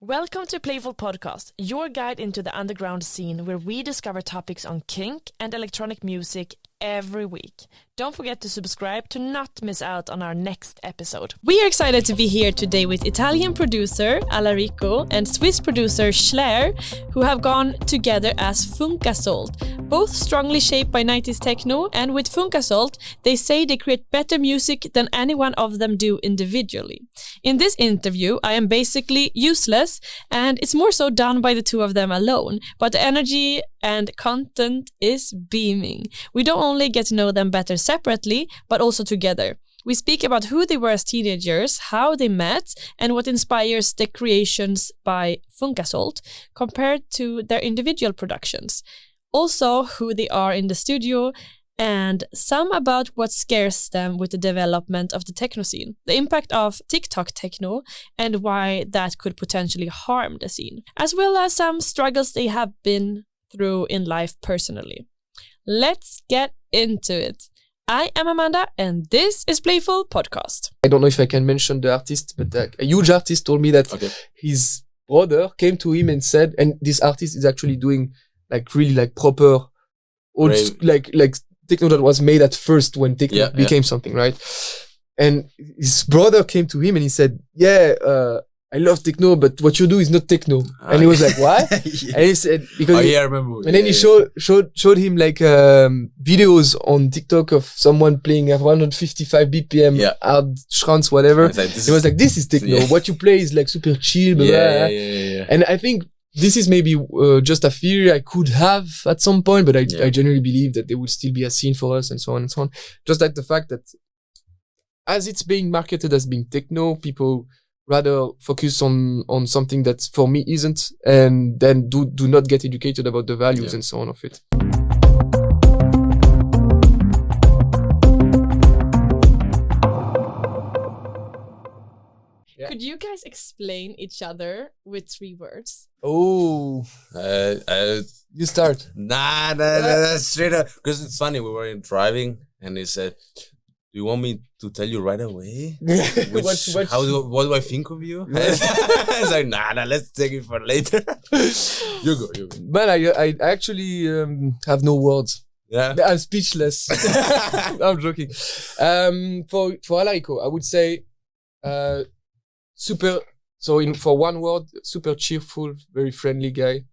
Welcome to Playful Podcast, your guide into the underground scene where we discover topics on kink and electronic music every week. Don't forget to subscribe to not miss out on our next episode. We are excited to be here today with Italian producer Alarico and Swiss producer Chlär, who have gone together as Funkasalt, both strongly shaped by 90s techno, and with Funkasalt, they say they create better music than any one of them do individually. In this interview, I am basically useless, and it's more so done by the two of them alone, but the energy and content is beaming. We don't only get to know them better separately, but also together. We speak about who they were as teenagers, how they met, and what inspires the creations by Funkasalt compared to their individual productions. Also, who they are in the studio, and some about what scares them with the development of the techno scene, the impact of TikTok techno, and why that could potentially harm the scene, as well as some struggles they have been through in life personally. Let's get into it. I am Amanda, and this is Playful Podcast. I don't know if I can mention the artist, but a huge artist told me that his brother came to him and said, and this artist is actually doing really proper old like techno that was made at first when techno became something, right? And his brother came to him and he said, I love techno, but what you do is not techno. And he was like, why? And he said, because I remember. And then he showed him videos on TikTok of someone playing at 155 BPM, hard trance, whatever. He was like, this is techno. Yeah. What you play is super chill. Blah, blah. And I think this is maybe just a theory I could have at some point, but I genuinely believe that there would still be a scene for us and so on and so on. Just like the fact that as it's being marketed as being techno, people rather focus on something that for me isn't, and then do not get educated about the values and so on of it. Yeah. Could you guys explain each other with 3 words? Oh, you start. Nah, straight up. Because it's funny, we were driving and he said, do you want me to tell you right away? What do I think of you? I was like, nah, let's take it for later. You go. But I actually have no words. Yeah, I'm speechless. I'm joking. For Alarico, I would say super. So for one word, super cheerful, very friendly guy.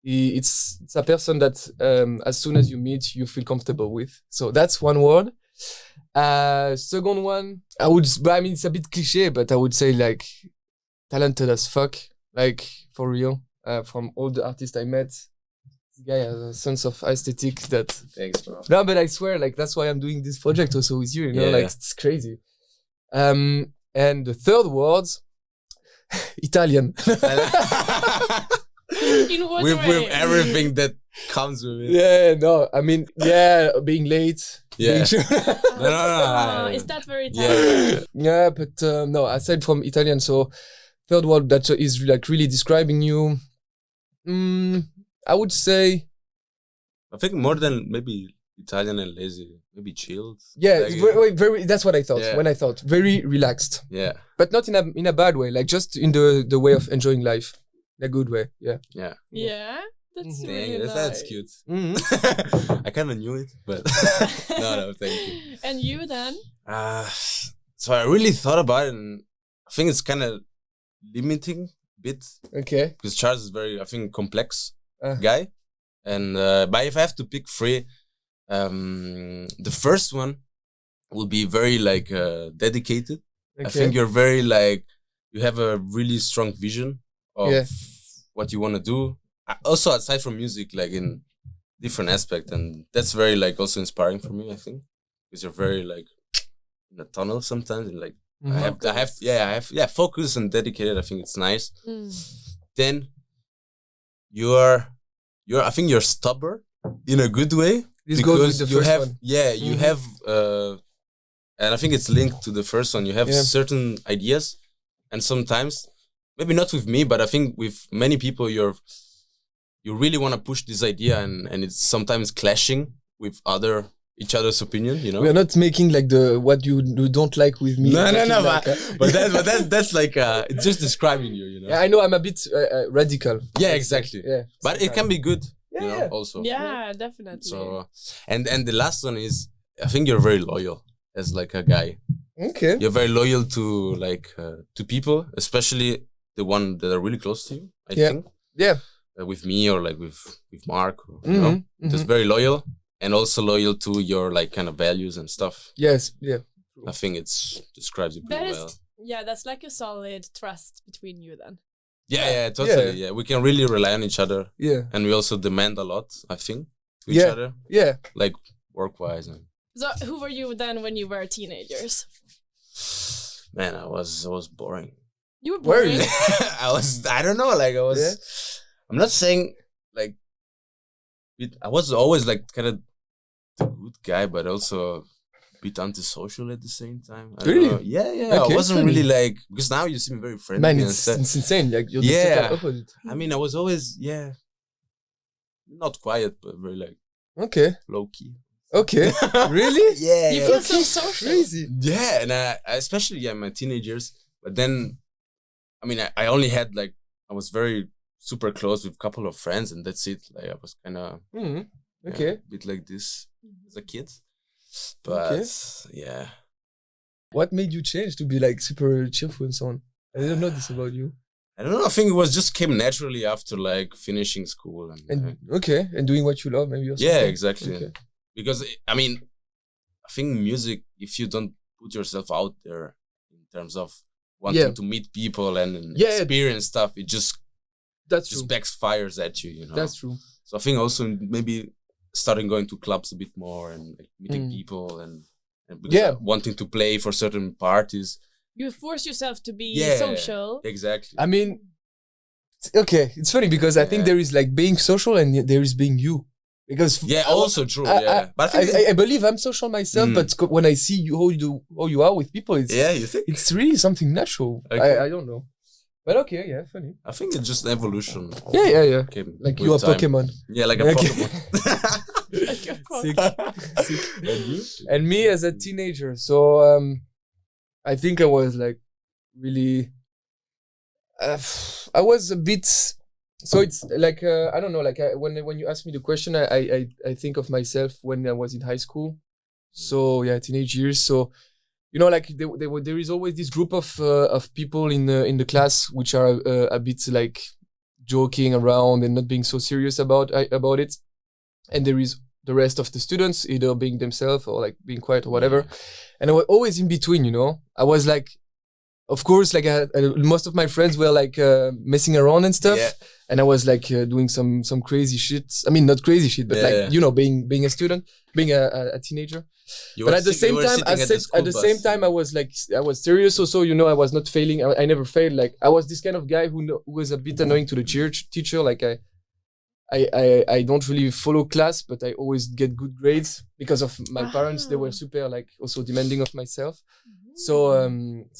It's a person that as soon as you meet, you feel comfortable with. So that's one word. Second one, it's a bit cliche, but I would say talented as fuck, for real. From all the artists I met, this guy has a sense of aesthetic that. Thanks, bro. No, but I swear, that's why I'm doing this project also with you. It's crazy. And the third word, Italian. In what way? With everything that comes with it. Yeah, no, I mean, being late. Yeah. No. Is that very Italian? Yeah, but no, aside from Italian, so third word that is really describing you, I would say. I think more than maybe Italian and lazy, maybe chilled. Yeah, very. That's what I thought when I thought very relaxed. Yeah, but not in a bad way. Just in the way of enjoying life, in a good way. Yeah. Yeah. That's really nice. That's cute. I kind of knew it, but no, thank you. And you then? So I really thought about it, and I think it's kind of limiting a bit. Okay. Because Charles is very, I think, complex guy, and but if I have to pick 3, the first one will be very dedicated. Okay. I think you're very you have a really strong vision of what you want to do. Also, aside from music, in different aspect, and that's very also inspiring for me. I think because you're very in a tunnel sometimes, and I have focus and dedicated. I think it's nice. Then you're I think you're stubborn in a good way. This goes with the first one. You have and I think it's linked to the first one. You have certain ideas, and sometimes maybe not with me, but I think with many people you really want to push this idea, and it's sometimes clashing with other each other's opinion, you know. We are not making like what you don't like with me. No, but that's like it's just describing you, you know. Yeah, I know I'm a bit radical. Yeah, exactly. Yeah, but it can be good, you know. Yeah. Also. Yeah, definitely. So, and the last one is, I think you're very loyal as like a guy. Okay. You're very loyal to like to people, especially the one that are really close to you. I think. Yeah. With me or like with Mark, you know, just very loyal. And also loyal to your like kind of values and stuff. Yes, yeah. I think it describes it pretty well. Yeah, that's like a solid trust between you then. Yeah, totally. Yeah, we can really rely on each other. Yeah. And we also demand a lot, I think, to each other. Yeah. Like work-wise. So who were you then when you were teenagers? Man, I was boring. You were boring? I don't know, like I was, I'm not saying like, I was always like kind of the good guy, but also a bit antisocial at the same time. Really? Yeah. Okay, I wasn't really like, because now you see me very friendly. Man, it's insane. Like you're the total opposite. I mean, I was always not quiet, but very like low key. Okay. Really? Yeah. You feel so social. Crazy. Yeah, and I especially my teenagers. But then, I mean, I only had like, I was very super close with a couple of friends, and that's it. Like I was kind of a bit like this as a kid. But yeah. What made you change to be like super cheerful and so on? I didn't know this about you. I don't know. I think it was just came naturally after like finishing school and doing what you love, maybe. Or something. Yeah, exactly. Okay. Because I mean, I think music, if you don't put yourself out there in terms of wanting to meet people and experience stuff, it just backfires at you, you know. That's true. So I think also maybe starting going to clubs a bit more and like, meeting people and because wanting to play for certain parties. You force yourself to be social. Exactly. I mean, it's funny because I think there is like being social and there is being you. Because also true. But I believe I'm social myself, but when I see you how you are with people, it's you think it's really something natural. Okay. I don't know, but funny. I think it's just evolution. Yeah. Like you are Pokemon. Yeah, like a Pokemon. Sick. And me as a teenager, so I think I was like really. I was a bit. So it's like I don't know. Like when you ask me the question, I think of myself when I was in high school. So teenage years. So you know, like there is always this group of people in the class which are a bit like joking around and not being so serious about it, and there is the rest of the students either being themselves or like being quiet or whatever. And I was always in between. You know, I was like. Of course, like most of my friends were like messing around and stuff, and I was like doing some crazy shit. I mean, not crazy shit, but you know, being a student, being a teenager. But at the same time, I was serious. Also, you know, I was not failing. I never failed. Like I was this kind of guy who was a bit annoying to the teacher. Like I don't really follow class, but I always get good grades because of my parents. They were super like also demanding of myself. So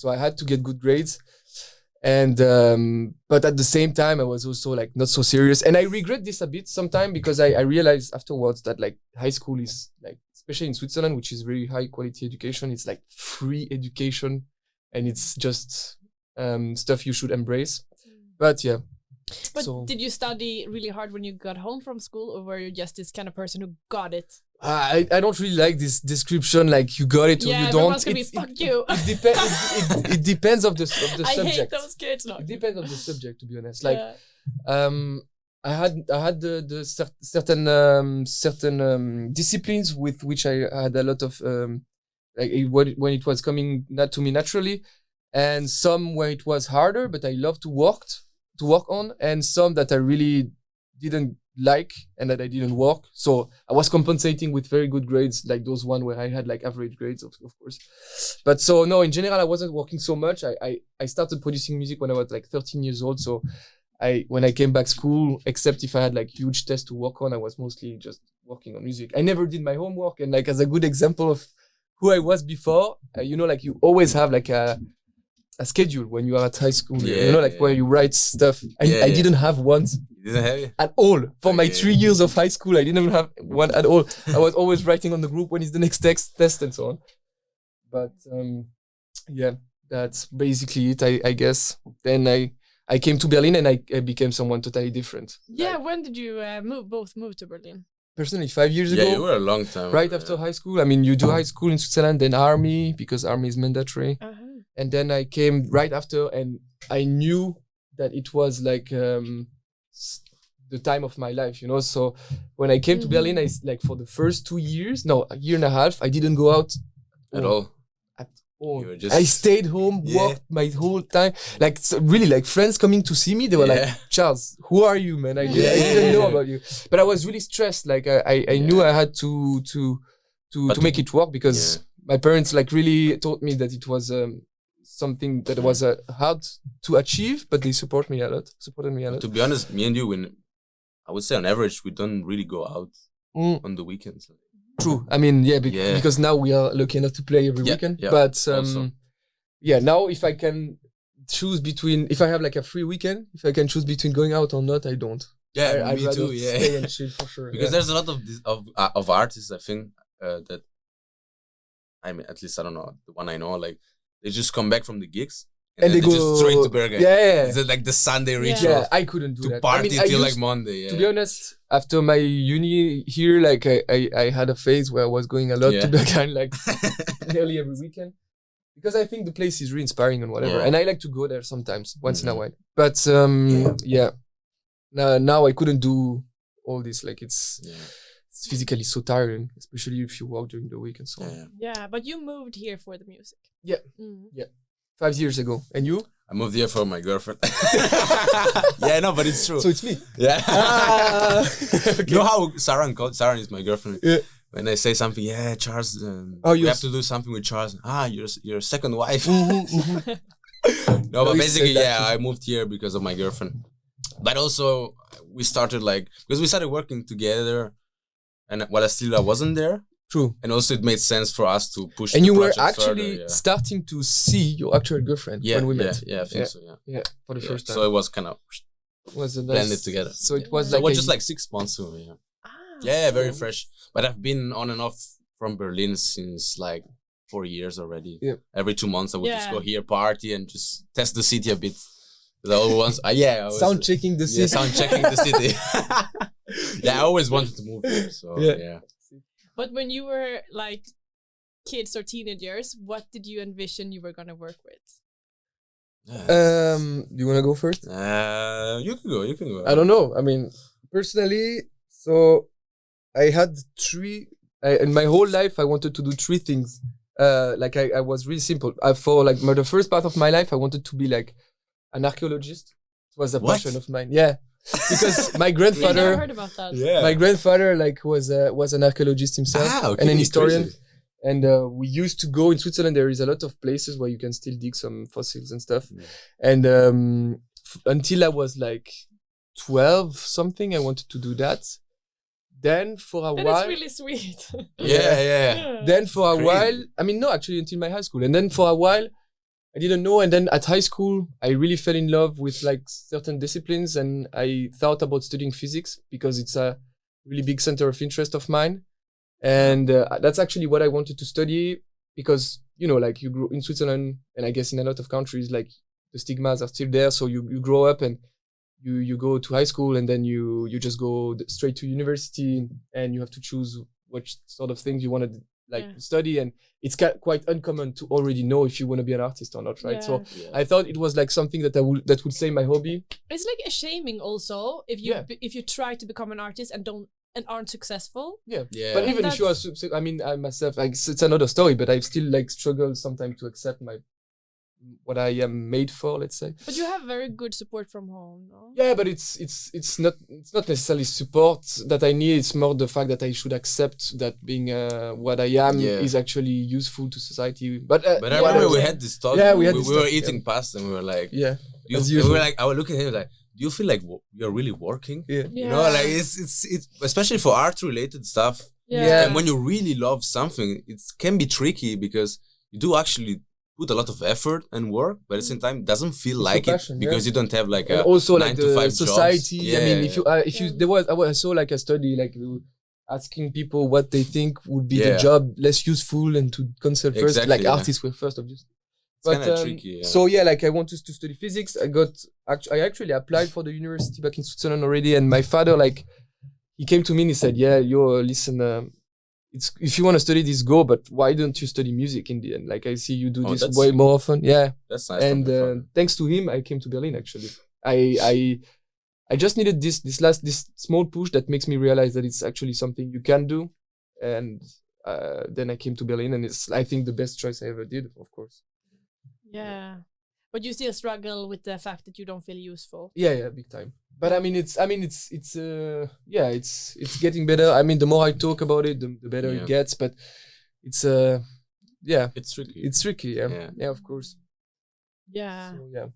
I had to get good grades, and but at the same time I was also like not so serious, and I regret this a bit sometimes because I realized afterwards that like high school is like, especially in Switzerland, which is very high quality education, it's like free education, and it's just stuff you should embrace. But did you study really hard when you got home from school, or were you just this kind of person who got it? I don't really like this description, like you got it or you don't. Fuck you. It depends of the subject. I hate those kids. It depends on the subject, to be honest. Like, I had the certain disciplines with which I had a lot of like when it was coming not to me naturally, and some where it was harder, but I love to work on, and some that I really didn't like and that I didn't work. So I was compensating with very good grades, like those one where I had like average grades, of course. But so no, in general, I wasn't working so much. I started producing music when I was like 13 years old. So when I came back school, except if I had like huge tests to work on, I was mostly just working on music. I never did my homework. And like as a good example of who I was before, you know, like you always have like a schedule when you are at high school. Where you write stuff. I didn't have one. You didn't have it? At all. For my 3 years of high school, I didn't have one at all. I was always writing on the group when is the next test and so on. But that's basically it, I guess. Then I came to Berlin and I became someone totally different. Yeah, when did you move to Berlin? Personally, 5 years ago. Yeah, you were a long time. Right after high school. I mean, you do high school in Switzerland, then army, because army is mandatory. And then I came right after, and I knew that it was like the time of my life, So when I came to Berlin, I for the first 2 years, a year and a half, I didn't go out at all. I stayed home, worked my whole time. Really, friends coming to see me, they were like, Charles, who are you, man? I didn't know about you. But I was really stressed. I knew I had to make it work because my parents really taught me that it was something that was hard to achieve, but they supported me a lot. To be honest, me and you, I would say on average, we don't really go out on the weekends. True. I mean, because now we are lucky enough to play every weekend. Yeah, but now if I can choose between, if I have a free weekend, if I can choose between going out or not, I don't. Yeah, I'd me rather too. Stay and chill for sure. Because there's a lot of artists, I think, that, I mean, at least I don't know, the one I know, they just come back from the gigs. And they go just straight to Bergen. Yeah. It's the Sunday ritual. Yeah, I couldn't do that. To party till Monday. Yeah. To be honest, after my uni here, I had a phase where I was going a lot to Bergen, nearly every weekend. Because I think the place is really inspiring and whatever. And I like to go there sometimes, once in a while. But now I couldn't do all this. It's physically so tiring, especially if you work during the week and so on. Yeah, but you moved here for the music. Yeah. 5 years ago. And you? I moved here for my girlfriend. Yeah, no, but it's true. So it's me. Yeah. Okay. You know how Sarah is my girlfriend. Yeah. When I say something, Charles, we have to do something with Charles. Your second wife. No, but basically, I moved here because of my girlfriend. But also, we started because we started working together, and while I wasn't there. True. And also it made sense for us to push. And you were actually starting to see your actual girlfriend when we met. Yeah, I think so. Yeah, for the first time. So it was kind of blended together. So it was just 6 months soon. Yeah. Yeah, very fresh. But I've been on and off from Berlin since 4 years already. Yeah. Every 2 months I would just go here, party, and just test the city a bit. Sound checking the city. Yeah, sound checking the city. I always wanted to move here. So yeah. But when you were kids or teenagers, what did you envision you were gonna work with? Do you wanna go first? You can go. I don't know. I mean, personally, so I had in my whole life, I wanted to do 3 things. I was really simple. For the first part of my life, I wanted to be an archaeologist. It was a passion of mine. Yeah. Because my grandfather, I never heard about that. Yeah. My grandfather was an archaeologist himself and an historian. Crazy. And we used to go in Switzerland. There is a lot of places where you can still dig some fossils and stuff. Yeah. And until I was 12 something, I wanted to do that. Then for a while, that's really sweet. Yeah. Then for a while, I mean, no, actually until my high school. And then for a while, I didn't know. And then at high school, I really fell in love with certain disciplines. And I thought about studying physics because it's a really big center of interest of mine. And that's actually what I wanted to study because, you grow in Switzerland and I guess in a lot of countries, the stigmas are still there. So you grow up and you go to high school and then you just go straight to university and you have to choose what sort of things you want to study, and it's quite uncommon to already know if you want to be an artist or not, right? So I thought it was something that would say my hobby. It's a shaming also if you try to become an artist and aren't successful. Yeah. But even if you are, I mean, I myself, it's another story. But I still struggle sometimes to accept what I am made for, let's say. But you have very good support from home, no? Yeah, but it's not necessarily support that I need. It's more the fact that I should accept that being what I am is actually useful to society. But I remember we had this talk. Yeah, we were eating pasta and we were like, I would look at him like, do you feel like you're really working? Yeah. You know, it's especially for art related stuff. Yeah. And when you really love something, it can be tricky because you do actually put a lot of effort and work, but at the same time it doesn't feel it's like passion, it because you don't have like and a also 9 like to 5 the society. jobs. I mean, if you I saw like a study like asking people what they think would be the job less useful and to consult first. Exactly, like artists were first, obviously. It's kind of tricky. So yeah, like I wanted to study physics. I actually applied for the university back in Switzerland already, and my father like he came to me and he said, "Yeah, listen, it's if you want to study this, go. But why don't you study music in the end? Like I see you do this way more often. Yeah, that's nice. And thanks to him, I came to Berlin. Actually, I just needed this small push that makes me realize that it's actually something you can do, and then I came to Berlin, and it's I think the best choice I ever did, of course. Yeah, but you still struggle with the fact that you don't feel useful. Yeah, big time. But it's getting better. I mean, the more I talk about it, the better it gets. But it's it's tricky. It's tricky. Yeah, of course. Yeah. So, yeah.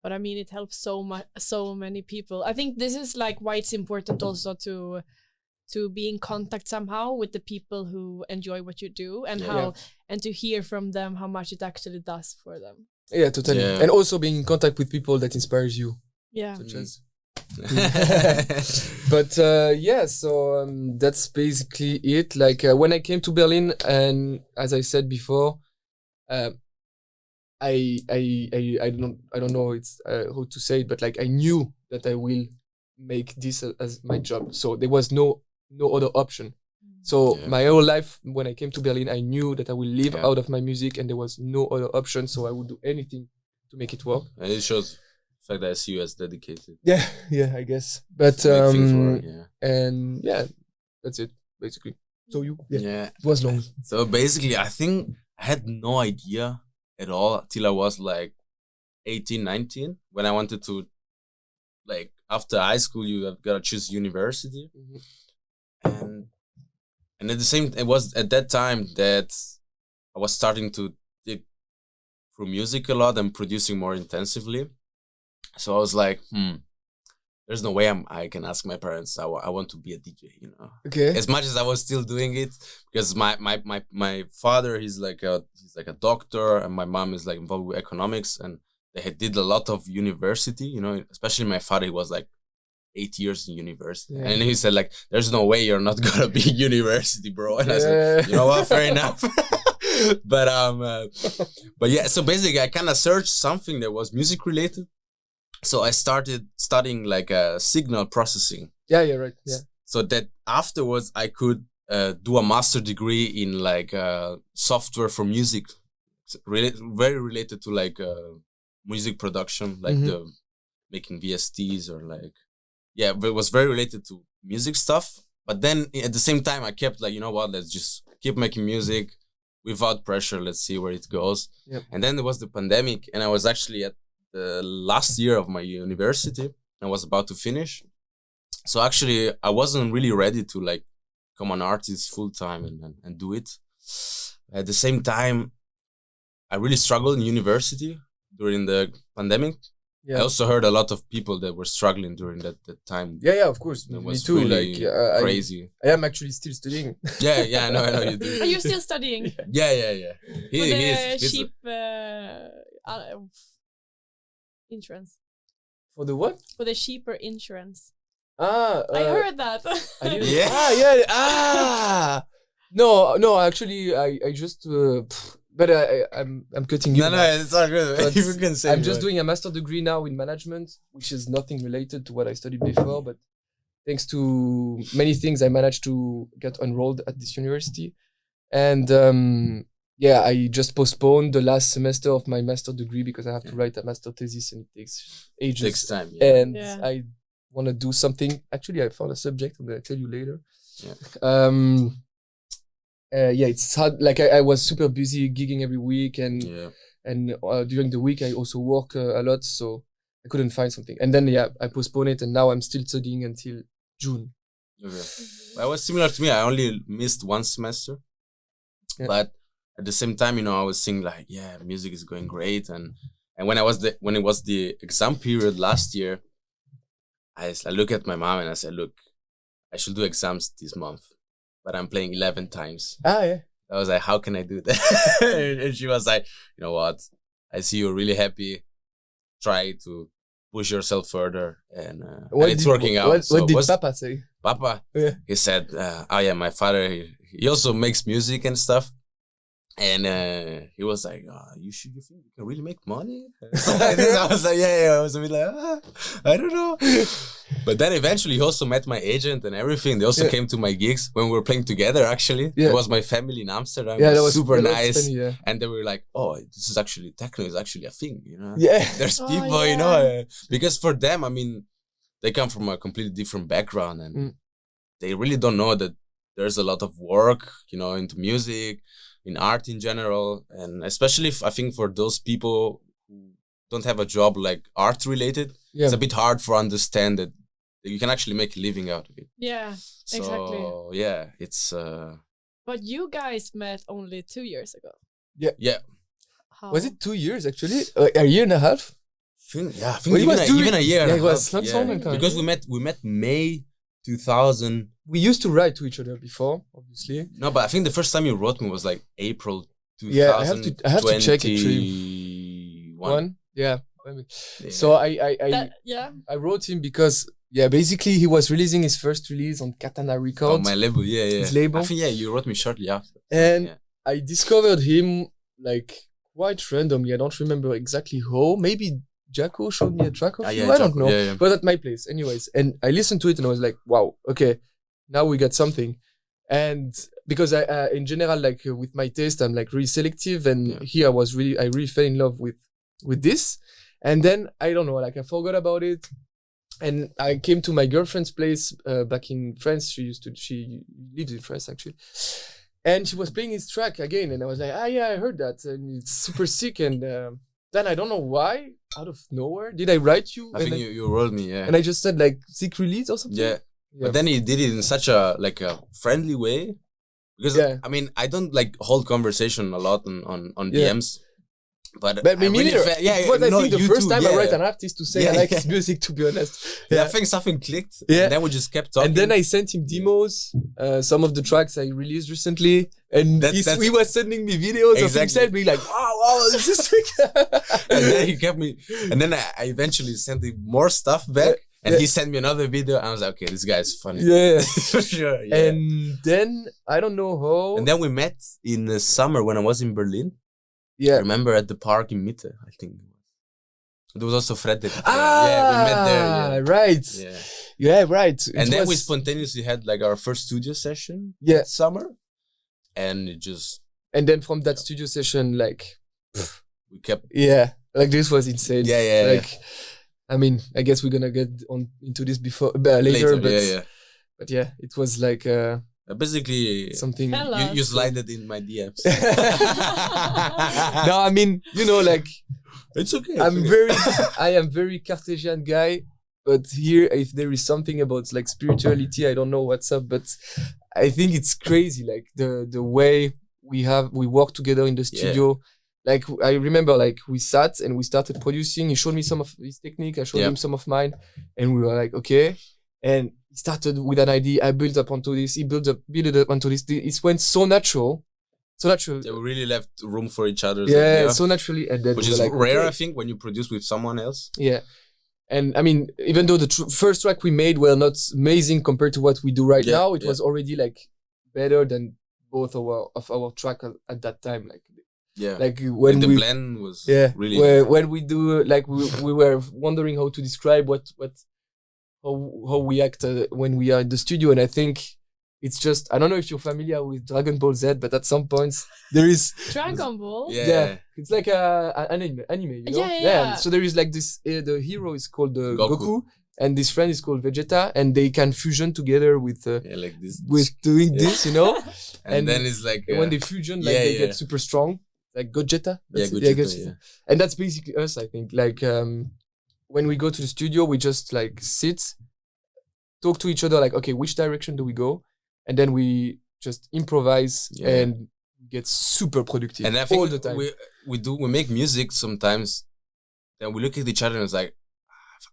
But I mean, it helps so many people. I think this is like why it's important also to be in contact somehow with the people who enjoy what you do and and to hear from them how much it actually does for them. Yeah, totally. Yeah. And also being in contact with people that inspires you. Yeah. Such as. But so that's basically it. Like when I came to Berlin, and as I said before, I don't know it's how to say it, but like I knew that I will make this as my job. So there was no other option. So my whole life, when I came to Berlin, I knew that I will live out of my music, and there was no other option. So I would do anything to make it work. And it shows the fact that I see you as dedicated. Yeah, I guess. But work, and that's it basically. So it was long. So basically, I think I had no idea at all till I was like 18, 19, when I wanted to, like, after high school, you have got to choose university. Mm-hmm. And at the same, it was at that time that I was starting to dig through music a lot and producing more intensively. So I was like, there's no way I can ask my parents. I want to be a DJ, you know. Okay. As much as I was still doing it, because my father, he's like a doctor, and my mom is like involved with economics, and they did a lot of university, you know. Especially my father, he was like 8 years in university, and he said like, "There's no way you're not gonna be in university, bro." And I said, "You know what? Fair enough." But yeah. So basically, I kind of searched something that was music related. So I started studying like signal processing. Yeah, right. Yeah. So that afterwards I could do a master degree in like software for music, very related to like music production, like the making VSTs or like, but it was very related to music stuff. But then at the same time I kept like, you know what, let's just keep making music without pressure. Let's see where it goes. Yep. And then there was the pandemic, and I was actually at the last year of my university. I was about to finish. So actually I wasn't really ready to like become an artist full time and do it. At the same time, I really struggled in university during the pandemic. I also heard a lot of people that were struggling during that time. Yeah, of course. It was too. Really like crazy. I am actually still studying. Yeah, I know you do. Are you still studying? Yeah. He's cheap insurance. For the what? For the cheaper insurance. I heard that. No, actually, I just. But I'm cutting you. No, it's all good. You can say. I'm just doing a master degree now in management, which is nothing related to what I studied before. But thanks to many things, I managed to get enrolled at this university, and I just postponed the last semester of my master degree because I have to write a master thesis, and it takes ages. It takes time. And I want to do something. Actually, I found a subject. I'm gonna tell you later. It's hard. Like I was super busy gigging every week, and during the week I also work a lot, so I couldn't find something. And then I postponed it, and now I'm still studying until June. Okay. That was similar to me. I only missed one semester, but at the same time, you know, I was thinking like, music is going great, and when it was the exam period last year, I look at my mom and I said, look, I should do exams this month. But I'm playing 11 times. I was like, how can I do that? And she was like, you know what? I see you're really happy. Try to push yourself further, and it's working out. What did Papa say? Papa, he said, oh yeah, my father, he also makes music and stuff. And he was like, you think you can really make money? I was like, yeah. I was a bit like, I don't know. But then eventually he also met my agent and everything. They also came to my gigs when we were playing together, actually. It was my family in Amsterdam. Yeah, that was super nice. Funny, and they were like, oh, this is actually, techno is actually a thing, you know? Yeah. There's people, you know, because for them, I mean, they come from a completely different background and they really don't know that there's a lot of work, you know, into music, in art in general, and especially I think for those people who don't have a job like art related, it's a bit hard for understand that you can actually make a living out of it. Yeah, so, exactly. Yeah, it's. But you guys met only 2 years ago. Yeah. How? Was it 2 years actually? A year and a half? I think even a year. Yeah, it was not so long time. Because we met May 2000. We used to write to each other before, obviously. No, but I think the first time you wrote me was like April 2000. Yeah, I have to check it. One? Yeah. So I wrote him because basically he was releasing his first release on Katana Records. On my label, his label. I think you wrote me shortly after. And I discovered him like quite randomly. I don't remember exactly how. Maybe Jacko showed me a track of you. I don't know. But at my place, anyways. And I listened to it and I was like, wow, okay, now we got something. And because I in general, like with my taste, I'm like really selective. And here I really fell in love with this. And then I don't know, like I forgot about it. And I came to my girlfriend's place back in France. She lives in France actually. And she was playing his track again. And I was like, I heard that. And it's super sick. And then I don't know why, out of nowhere, did I write you? I think you wrote me, And I just said like sick release or something. Yeah. But then he did it in such a friendly way. Because I mean, I don't like hold conversation a lot on DMs. But me neither. It was, I think, the first time I write an artist to say I like his music, to be honest. I think something clicked. And then we just kept talking. And then I sent him demos, some of the tracks I released recently. And he was sending me videos of himself being like, wow, this is sick. And then he kept me. And then I eventually sent him more stuff back. And he sent me another video. And I was like, okay, this guy is funny. Yeah. For sure. Yeah. And then, I don't know how. And then we met in the summer when I was in Berlin. Yeah. I remember at the park in Mitte, I think. There was also Fredrik. We met there. Yeah. Right. Yeah, right. And then we spontaneously had like our first studio session that summer. And it just... And then from that studio session, like... we kept... Yeah, like this was insane. Yeah. Like, I mean, I guess we're gonna get into this later, but... But yeah, it was like... basically, something you slided in my DMs. No, I mean, you know, like it's okay. I am very Cartesian guy, but here, if there is something about like spirituality, I don't know what's up, but I think it's crazy, like the way we work together in the studio. Like I remember, like we sat and we started producing. He showed me some of his technique. I showed him some of mine, and we were like, okay. And he started with an idea. I built up onto this. He built up onto this. It went so natural. So natural. They really left room for each other. Yeah, so naturally. And then which is like, rare, I think, when you produce with someone else. Yeah. And I mean, even though the first track we made were not amazing compared to what we do right now, it was already like better than both of our track at that time. Like, like when the blend was really when we do like we were wondering how to describe how we act when we are in the studio, and I think it's just, I don't know if you're familiar with Dragon Ball Z, but at some points there is Dragon Ball. Yeah, it's like an anime, you know. Yeah. So there is like this. The hero is called Goku, and this friend is called Vegeta, and they can fusion together with like this, with doing this, you know. and then it's like when they fusion, like they get super strong, like Gogeta. Gogeta. And that's basically us, I think. Like when we go to the studio, we just like sit, talk to each other, like, okay, which direction do we go? And then we just improvise and get super productive. And I think all the time. we make music sometimes, and we look at each other and it's like,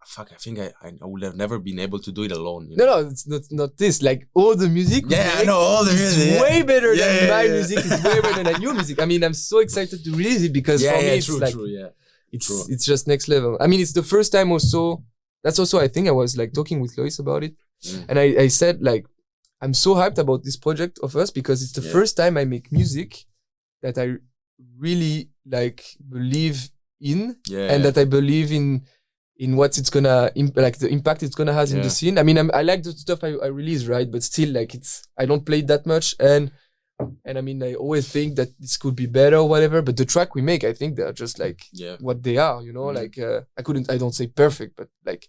fuck, I think I would have never been able to do it alone. You No, know? no, it's not this. Like all the music. I know all the music. It's way better than my music. Yeah. It's way better than your music. I mean, I'm so excited to release it because for me, it's like, it's just next level. I mean, it's the first time also. That's also, I think I was like talking with Lois about it. And I said like, I'm so hyped about this project of us because it's the first time I make music that I really like believe in that I believe in what it's gonna like the impact it's gonna have in the scene. I mean, I like the stuff I release, right? But still, like I don't play it that much, and I mean, I always think that this could be better or whatever. But the track we make, I think they're just like what they are, you know. Like I don't say perfect, but like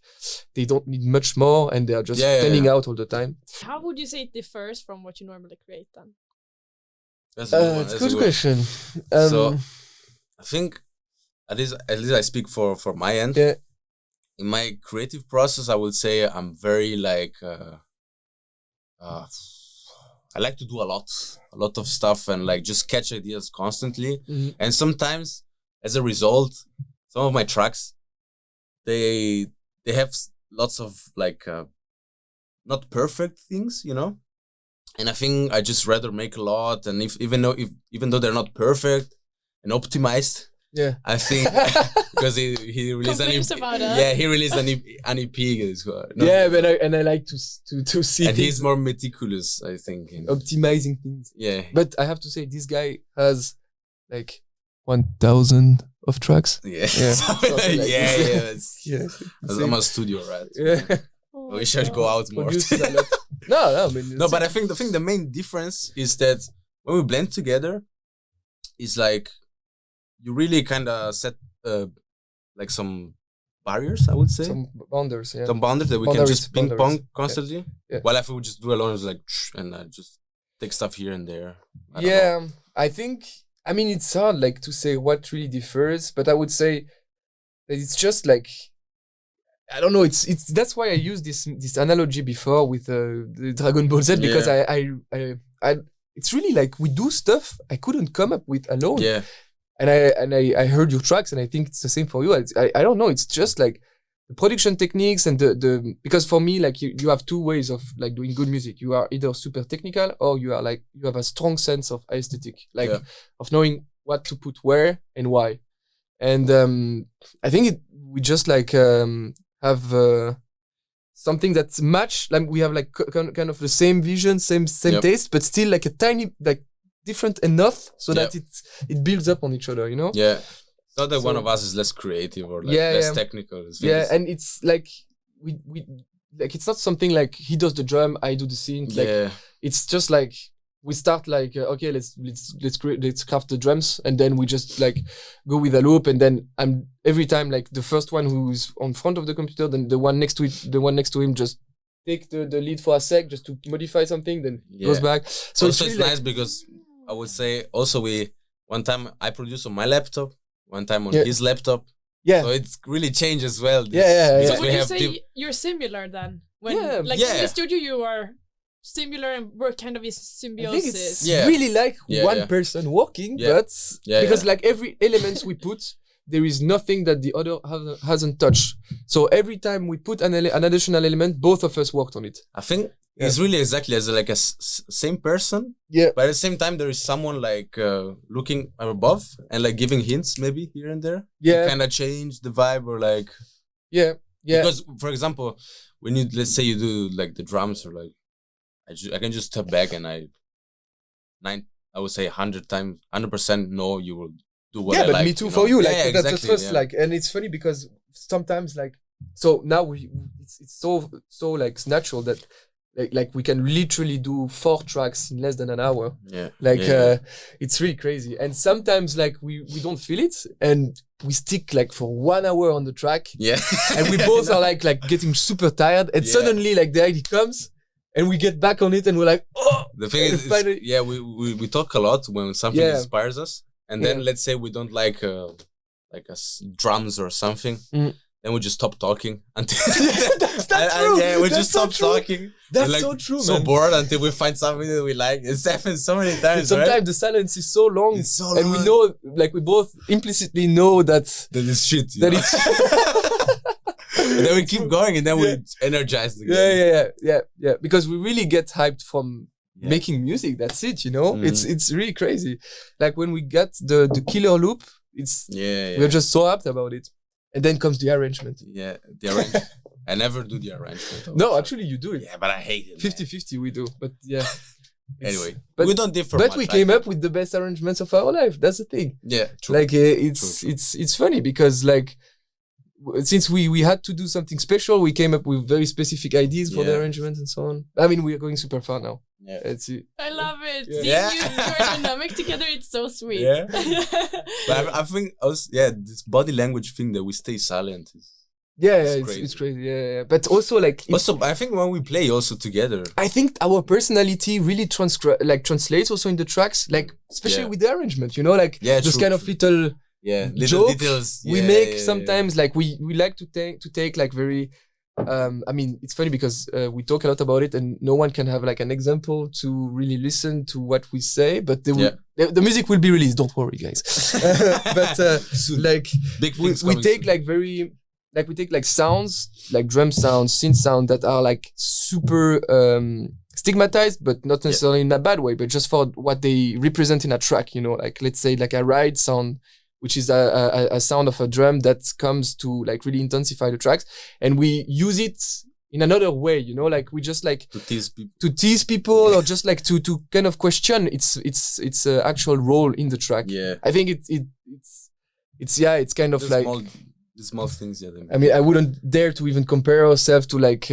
they don't need much more, and they are just standing out all the time. How would you say it differs from what you normally create then? That's a good question. So I think at least I speak for my end. Yeah. In my creative process, I would say I'm very like I like to do a lot of stuff and like just catch ideas constantly. And sometimes, as a result, some of my tracks they have lots of like not perfect things, you know. And I think I just rather make a lot, and even though they're not perfect and optimized. Yeah, I think because he released an EP. Yeah, he released an EP. But I like to see. And he's more meticulous, I think, in optimizing things. Yeah, but I have to say this guy has like 1,000 of tracks. Yeah, yeah. I'm a studio rat. Yeah, we should go out more. No, I mean, no, but I think the main difference is that when we blend together, it's like. You really kind of set like some barriers, I would say. Some boundaries, yeah. Some boundaries that we can just ping pong constantly. Yeah. While if we just do alone, it's like, and just take stuff here and there. I don't know. I think, I mean, it's hard like to say what really differs, but I would say that it's just like, I don't know. It's that's why I used this analogy before with the Dragon Ball Z because I it's really like we do stuff I couldn't come up with alone. Yeah. And I heard your tracks and I think it's the same for you. I don't know. It's just like the production techniques and the because for me, like you have two ways of like doing good music. You are either super technical or you are like, you have a strong sense of aesthetic, like of knowing what to put where and why. And I think we just like have something that's match. Like we have like kind of the same vision, same taste, but still like a tiny like different enough so that it builds up on each other, you know? Yeah. It's not that one of us is less creative or like less technical. And it's like we like it's not something like he does the drum, I do the synth. Like it's just like we start like okay, let's craft the drums, and then we just like go with a loop, and then I'm every time like the first one who's on front of the computer, then the one next to him just take the lead for a sec just to modify something, then goes back. So also, it's really nice because I would say also one time I produced on my laptop, one time on his laptop. Yeah. So it's really changed as well. So would you say you're similar then? When in the studio you are similar and work kind of in symbiosis. I think it's really like one person working, but because like every element we put, there is nothing that the other hasn't touched. So every time we put an additional element, both of us worked on it. I think it's really exactly as like a same person. Yeah. But at the same time, there is someone like looking above and like giving hints maybe here and there. Yeah. To kind of change the vibe or like. Yeah. Yeah. Because for example, when let's say you do like the drums or like, I can just step back and I would say 100% know you will do what I like. Yeah, but me too for you. Like that's exactly, the first like, and it's funny because sometimes like, so now it's so like natural that like we can literally do 4 tracks in less than an hour. Yeah. Like it's really crazy. And sometimes like we don't feel it and we stick like for 1 hour on the track. Yeah. And we both are like getting super tired, and suddenly like the idea comes and we get back on it and we're like, oh. The thing is, we talk a lot when something inspires us, and then let's say we don't like drums or something. Then we just stop talking until that's true. Yeah, we just stop so talking. That's like, so true, so man. bored until we find something that we like. It's happened so many times. Sometimes the silence is so long, and we know, like we both implicitly know that it's shit. That it's And then we keep going, and then we energize again. Yeah. Because we really get hyped from making music. That's it, you know. It's really crazy. Like when we got the killer loop, we're just so hyped about it. And then comes the arrangement. Yeah, the arrangement. I never do the arrangement. No, actually you do it. Yeah, but I hate it. 50-50 we do. But yeah. Anyway, we don't differ But much, we came up with the best arrangements of our life. That's the thing. Yeah, true. Like it's funny because like since we had to do something special, we came up with very specific ideas for the arrangement and so on. I mean, we are going super far now. Yeah, I love it. Yeah. Seeing your dynamic together, it's so sweet. Yeah, but I think also, this body language thing that we stay silent is. Yeah, it's crazy. Yeah. But also like I think when we play also together, I think our personality really translates also in the tracks, like especially with the arrangement, you know, like those kind of little little details we make sometimes. Like we like to take like very. I mean, it's funny because we talk a lot about it, and no one can have like an example to really listen to what we say. But the music will be released. Don't worry, guys. But like we take like very. Like we take like sounds, like drum sounds, synth sound that are like super stigmatized, but not necessarily in a bad way, but just for what they represent in a track, you know, like let's say like a ride sound, which is a sound of a drum that comes to like really intensify the tracks. And we use it in another way, you know, like we just like to tease people or just like to kind of question its actual role in the track. Yeah. I think it's kind of like the small things, I mean, I wouldn't dare to even compare ourselves to like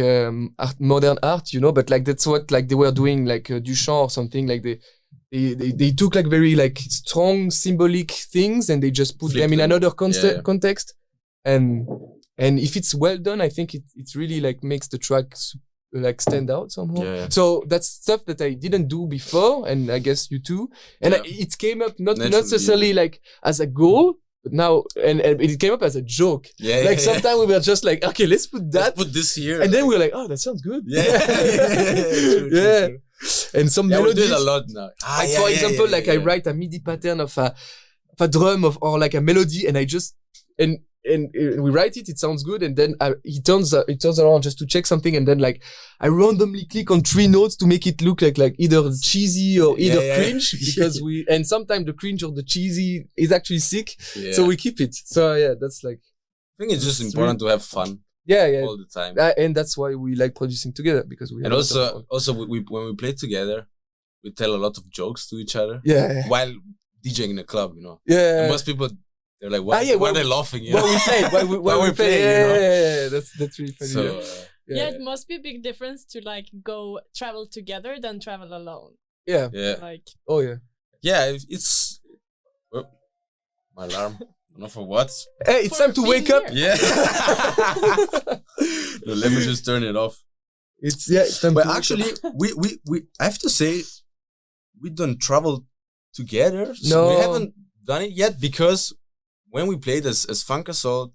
modern art, you know. But like that's what like they were doing, like Duchamp or something. Like they took like very like strong symbolic things and they just put them in another context. And if it's well done, I think it really like makes the track like stand out somehow. Yeah. So that's stuff that I didn't do before, and I guess you too. And it came up not necessarily like as a goal. But now, and it came up as a joke. Sometimes we were just like, okay, let's put this here. And then we were like, oh, that sounds good. True. And some melodies. We do it a lot now. For example, I write a MIDI pattern of a drum or like a melody, and I just, and we write it sounds good, and then it turns around just to check something, and then like I randomly click on 3 notes to make it look like either cheesy or either cringe, because and sometimes the cringe or the cheesy is actually sick, so we keep it. So that's like, I think it's just important to have fun. All the time. And that's why we like producing together, because we. And also when we play together, we tell a lot of jokes to each other. While DJing in a club, you know. And most people. They're like, why are they laughing? You know? While we play, you know? That's really funny. So, it must be a big difference to like go travel together than travel alone. Yeah. Like. Oh yeah. Yeah, it's my alarm. I don't know for what. Hey, it's time to wake up. Yeah. No, let me just turn it off. It's time. But actually, we I have to say, we don't travel together. So we haven't done it yet, because when we played as Funkasol,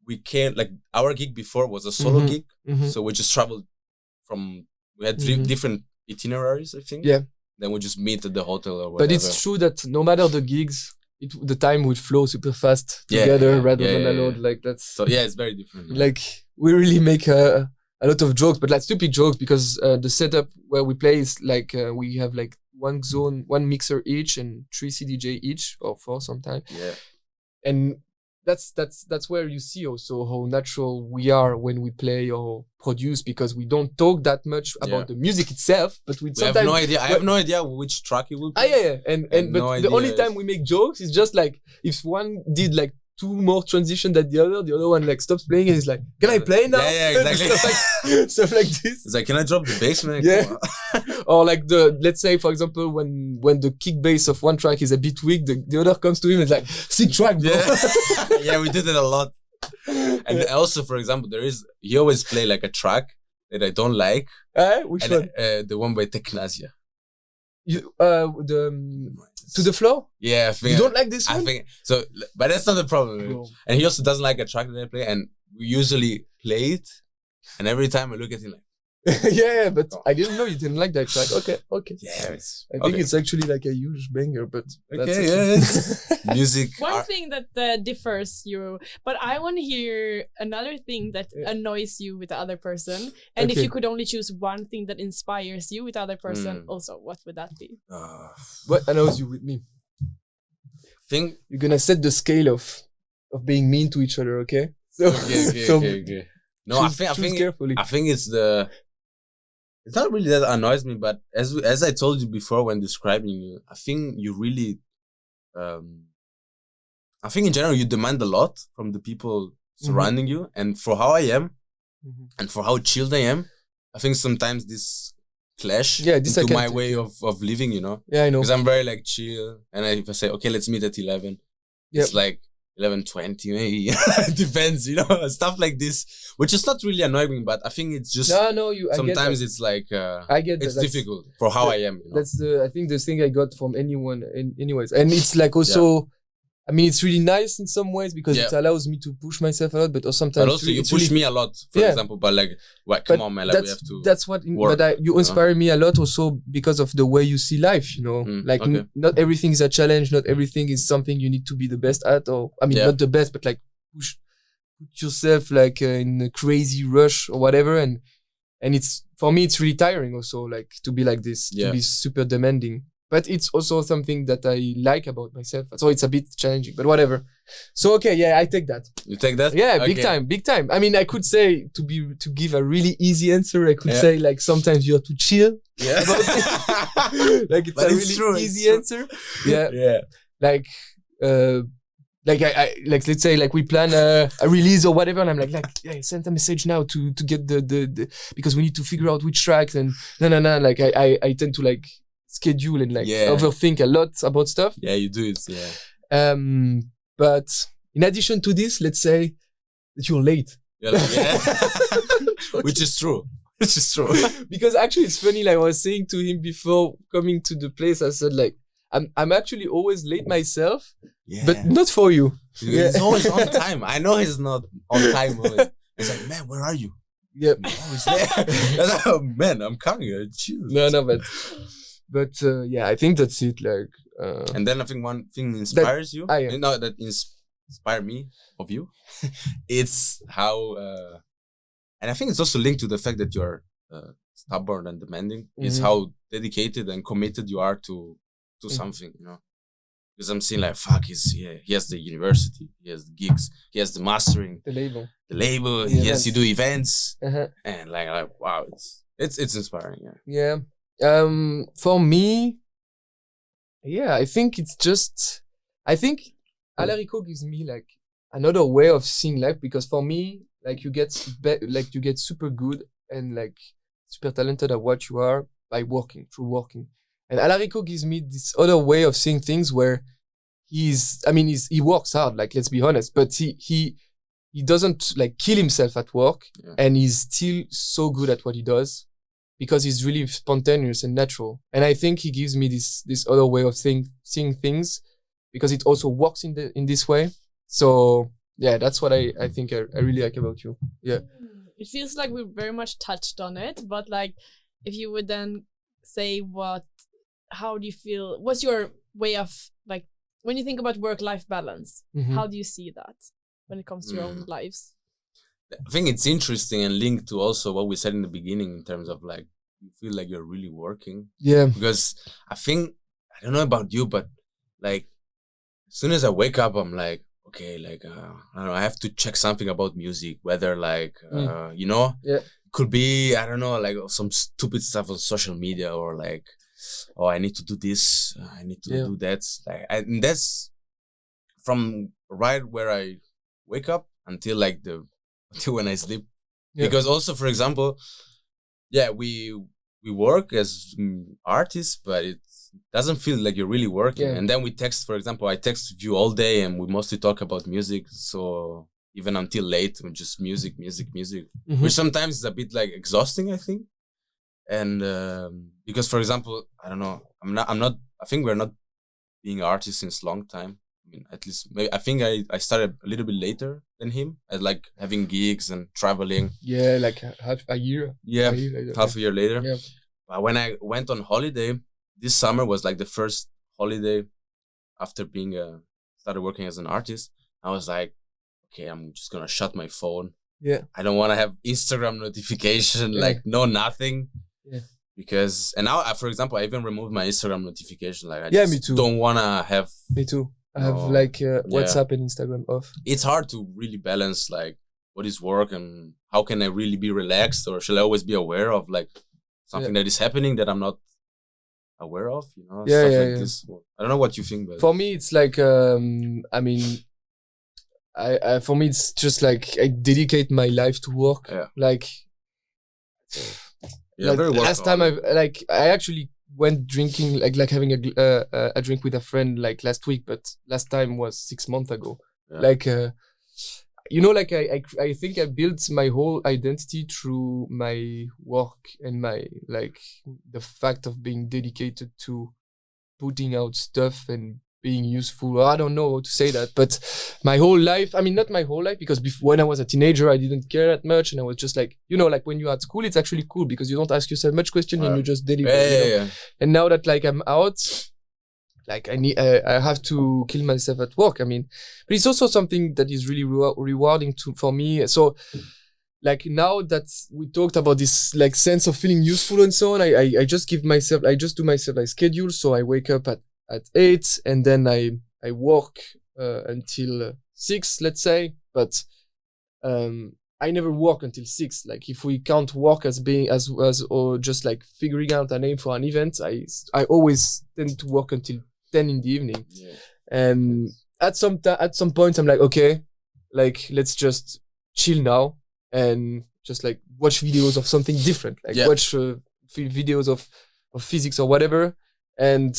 we can't, like, our gig before was a solo gig, so we just traveled we had 3 different itineraries, I think. Yeah. Then we just meet at the hotel or whatever. But it's true that no matter the gigs, the time would flow super fast together rather than alone. Like that's. So it's very different. Like we really make a lot of jokes, but like stupid jokes, because the setup where we play is like we have like one zone, one mixer each, and 3 CDJ each, or 4 sometimes. Yeah. And that's where you see also how natural we are when we play or produce, because we don't talk that much about the music itself, but we sometimes have no idea. I have no idea which track you will play. And but the only time we make jokes is just like if one did like 2 more transition than the other one like stops playing and is like, can I play now? Yeah, exactly. stuff like this. It's like, can I drop the bass, man? Yeah. Or like let's say for example when the kick bass of one track is a bit weak, the other comes to him and is like, sick track, bro. Yeah, we did it a lot. And also, for example, he always play like a track that I don't like. Which one? The one by Techno. To the floor? Yeah, I think you don't like this one? I think so, but that's not the problem. Bro. And he also doesn't like a track that I play, and we usually play it. And every time I look at him, like, Yeah, but I didn't know you didn't like that track. Okay. Yeah, I think it's actually like a huge banger, but music. One thing that differs you, but I want to hear another thing that annoys you with the other person. And if you could only choose one thing that inspires you with the other person, also, what would that be? What annoys you with me? Think you're gonna set the scale of being mean to each other, okay? So, okay. No, I think carefully. I think it's not really that annoys me, but as I told you before when describing you, I think you really, I think in general you demand a lot from the people surrounding you, and for how I am, and for how chilled I am, I think sometimes this clash into my way of living, you know? Yeah, I know. Because I'm very like chill, and if I say, okay, let's meet at 11, it's like 11:20 maybe. Depends, you know, stuff like this, which is not really annoying, but I think it's just sometimes it's like I get it's difficult for how I am, you know? That's I think the thing I got from anyone anyways, and it's like also I mean, it's really nice in some ways because it allows me to push myself a lot, but sometimes. But also, you push me a lot, for example. But like, come on, man, like we have to. That's what. You inspire me a lot also because of the way you see life. You know, not everything is a challenge. Not everything is something you need to be the best at, or I mean, not the best, but like put yourself like in a crazy rush or whatever, and it's for me it's really tiring also like to be like this, to be super demanding. But it's also something that I like about myself. So it's a bit challenging, but whatever. So, okay, I take that. You take that? Yeah, big time. I mean, I could say to give a really easy answer, I could say like sometimes you have to chill. Yeah. Like it's a really easy answer. Yeah. Yeah. Like I like let's say like we plan a release or whatever, and I'm like send a message now to get the because we need to figure out which tracks and no like I tend to like schedule and like overthink a lot about stuff. Yeah, you do it. Yeah. But in addition to this, let's say that you're late. Which is true. Because actually, it's funny. Like I was saying to him before coming to the place, I said like I'm actually always late myself, but not for you. He's always on time. I know he's not on time. He's like, man, where are you? Yeah, always there. Like, oh, man, I'm coming. Chill. No, but I think that's it. Like, and then I think one thing inspires you. That inspire me of you. It's how, and I think it's also linked to the fact that you're stubborn and demanding. Is how dedicated and committed you are to something. You know, because I'm seeing like, fuck, he has the university, he has the gigs, he has the mastering, the label, he has to do events, and like wow, it's inspiring. Yeah. For me, I think it's just, I think Alarico gives me like another way of seeing life, because for me, like you get super good and like super talented at what you are by through working. And Alarico gives me this other way of seeing things where he works hard, like let's be honest, but he doesn't like kill himself at work, and he's still so good at what he does. Because he's really spontaneous and natural. And I think he gives me this other way of seeing things, because it also works in this way. So that's what I think I really like about you. Yeah. It feels like we very much touched on it, but like if you would then say how do you feel, what's your way of like, when you think about work-life balance, how do you see that when it comes to your own lives? I think it's interesting and linked to also what we said in the beginning in terms of like, you feel like you're really working. Yeah. Because I think, I don't know about you, but like, as soon as I wake up, I'm like, okay, like, I don't know, I have to check something about music, whether like, you know, could be, I don't know, like some stupid stuff on social media, or like, oh, I need to do this, I need to do that. Like, and that's from right where I wake up until like until when I sleep. Because also, for example, we work as artists, but it doesn't feel like you're really working. And then we text, for example, I text you all day and we mostly talk about music. So even until late, just music, which sometimes is a bit like exhausting, I think. And because, for example, I don't know, I think we're not being artists since long time. I at least maybe I think I started a little bit later than him, at like having gigs and traveling. Yeah, like half a year. Yeah, later. half a year later. Yeah. But when I went on holiday, this summer was like the first holiday after being started working as an artist. I was like, okay, I'm just gonna shut my phone. Yeah. I don't want to have Instagram notification, like nothing. Yeah. Because and now, for example, I even removed my Instagram notification. Like I me just too. don't wanna have. Me too. I have like WhatsApp and Instagram off. It's hard to really balance like what is work and how can I really be relaxed, or shall I always be aware of like something that is happening that I'm not aware of, you know? Yeah, Stuff yeah, like yeah. this. I don't know what you think, but for me, it's like I mean, I for me it's just like I dedicate my life to work. Yeah. Like, very last time I actually went drinking, like having a drink with a friend like last week, but last time was 6 months ago. Yeah. Like you know, like I think I built my whole identity through my work and my like the fact of being dedicated to putting out stuff and being useful. I don't know how to say that, but my whole life, I mean, not my whole life, because when I was a teenager, I didn't care that much. And I was just like, you know, like when you're at school, it's actually cool because you don't ask yourself much questions and you just deliver. Yeah. And now that like I'm out, like I have to kill myself at work. I mean, but it's also something that is really rewarding for me. So like now that we talked about this like sense of feeling useful and so on, I just do myself like schedule. So I wake up at 8 and then I work until 6, let's say. But I never work until 6. Like if we count work as being as or just like figuring out a name for an event, I always tend to work until 10 in the evening. Yeah. And at some point I'm like, okay, like let's just chill now and just like watch videos of something different, like watch videos of physics or whatever, and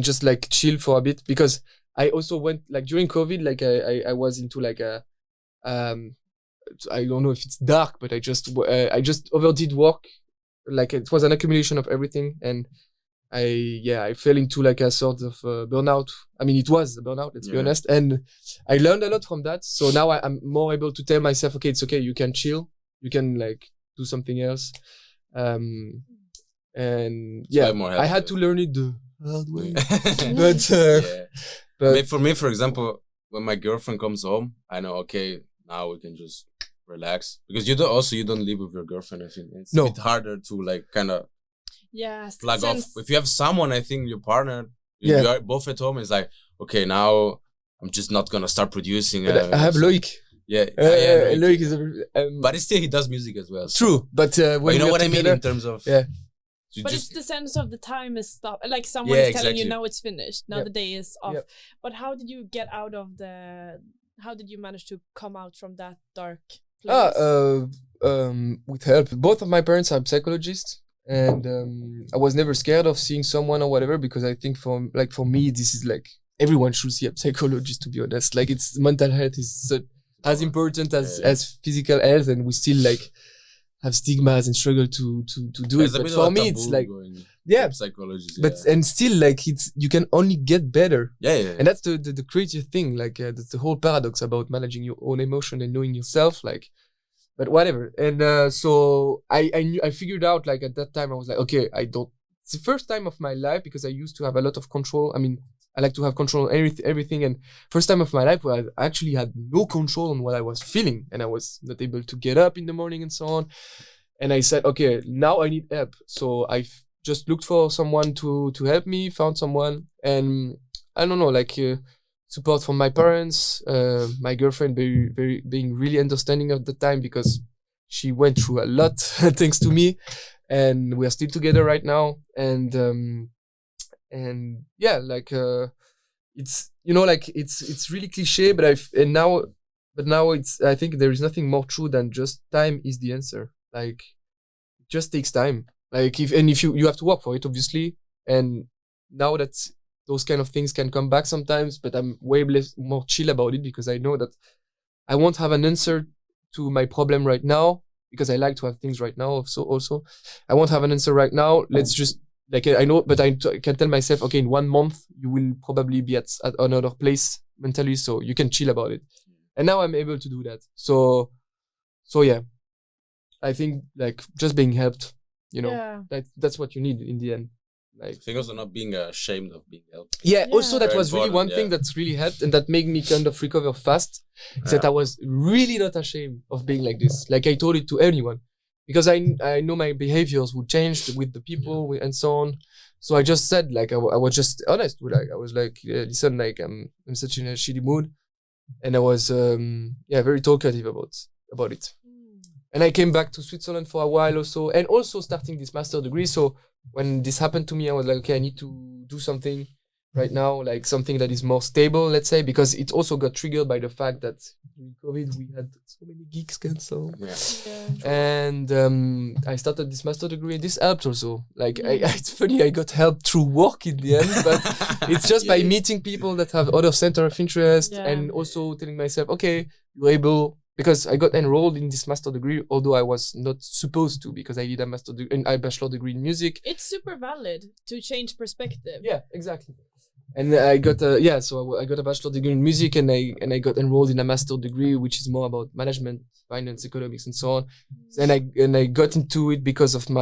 just like chill for a bit, because I also went like during COVID, like I was into like a I don't know if it's dark, but I just overdid work. Like it was an accumulation of everything, and I fell into like a sort of burnout. I mean, it was a burnout, let's be honest. And I learned a lot from that. So now I'm more able to tell myself, okay, it's okay. You can chill. You can like do something else. And I had to learn it the hard way. But for me, for example, when my girlfriend comes home, I know, okay, now we can just relax, because you don't live with your girlfriend. I think it's a bit harder to like kind of plug off. If you have someone, I think your partner, you are both at home, it's like, okay, now I'm just not gonna start producing. I have Loic. Loic is but still he does music as well. True, but when you know what I mean in terms of but it's the sense of the time is stopped. Like someone is telling you now it's finished. Now the day is off. But how did you get out of how did you manage to come out from that dark place? With help. Both of my parents are psychologists, and I was never scared of seeing someone or whatever, because I think for me, this is like everyone should see a psychologist, to be honest. Like it's mental health is as important as physical health, and we still like have stigmas and struggle to do it. But for me, it's like psychology. But and still, like you can only get better. And that's the crazy thing. Like that's the whole paradox about managing your own emotion and knowing yourself. Like, but whatever. And so I figured out, like at that time I was like, okay, it's the first time of my life, because I used to have a lot of control. I mean, I like to have control on everything, and first time of my life where I actually had no control on what I was feeling, and I was not able to get up in the morning and so on. And I said, okay, now I need help. So I just looked for someone to help me, found someone, and I don't know, like support from my parents, my girlfriend being really understanding at the time, because she went through a lot thanks to me, and we are still together right now. And yeah, like it's, you know, like it's really cliche, but now it's, I think there is nothing more true than just time is the answer. Like it just takes time. Like if you have to work for it, obviously. And now that those kind of things can come back sometimes, but I'm way more chill about it, because I know that I won't have an answer to my problem right now, because I like to have things right now. So also I won't have an answer right now. Let's just like I know, but I can tell myself, okay, in 1 month you will probably be at another place mentally, so you can chill about it. And now I'm able to do that. So yeah, I think like just being helped, you know, that's what you need in the end. Like, I think also not being ashamed of being helped. Yeah, also that very was really one thing that's really helped and that made me kind of recover fast. Is that I was really not ashamed of being like this. Like I told it to anyone because I know my behaviors would change with the people and so on. So I just said, like I was just honest with, like I was like, listen, like I'm such in a shitty mood, and I was very talkative about it. And I came back to Switzerland for a while also, and also starting this master degree. So when this happened to me, I was like, okay, I need to do something right now, like something that is more stable, let's say, because it also got triggered by the fact that during COVID we had so many gigs canceled. And I started this master degree. This helped also. Like it's funny, I got help through work in the end, but it's just by meeting people that have other center of interest and also telling myself, okay, you're able. Because I got enrolled in this master degree, although I was not supposed to, because I did a bachelor degree in music. It's super valid to change perspective. Yeah, exactly. And I got I got a bachelor degree in music, and I got enrolled in a master degree, which is more about management, finance, economics, and so on. And I got into it because on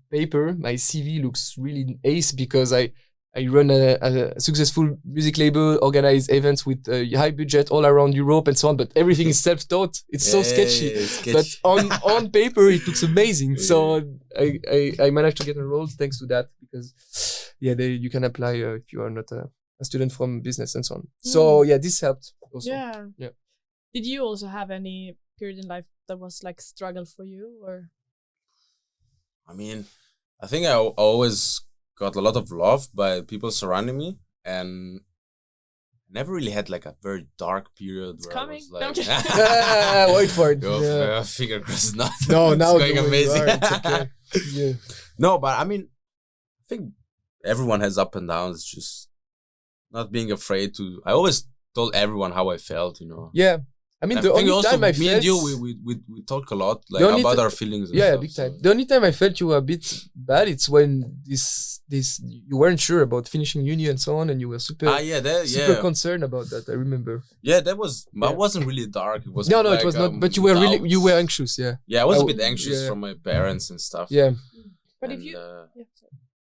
paper my CV looks really ace because I run a successful music label, organize events with high budget all around Europe and so on, but everything is self-taught. It's so sketchy. But on paper, it looks amazing. So I managed to get enrolled thanks to that because, you can apply if you are not a student from business and so on. So this helped also. Yeah. Did you also have any period in life that was like struggle for you, or? I mean, I think I always got a lot of love by people surrounding me, and never really had like a very dark period where I was like, wait for it. Finger crossed. Now it's going amazing. It's okay. No, but I mean, I think everyone has up and downs. It's just not being afraid to. I always told everyone how I felt, you know. Yeah. I mean, the only time I felt... Me and you, we talk a lot like about our feelings and stuff, big time. So. The only time I felt you were a bit bad, it's when this you weren't sure about finishing uni and so on, and you were super concerned about that, I remember. Yeah, that wasn't really dark. It was no, it was not, but you were anxious, Yeah, I was a bit anxious from my parents and stuff. Yeah. But if you...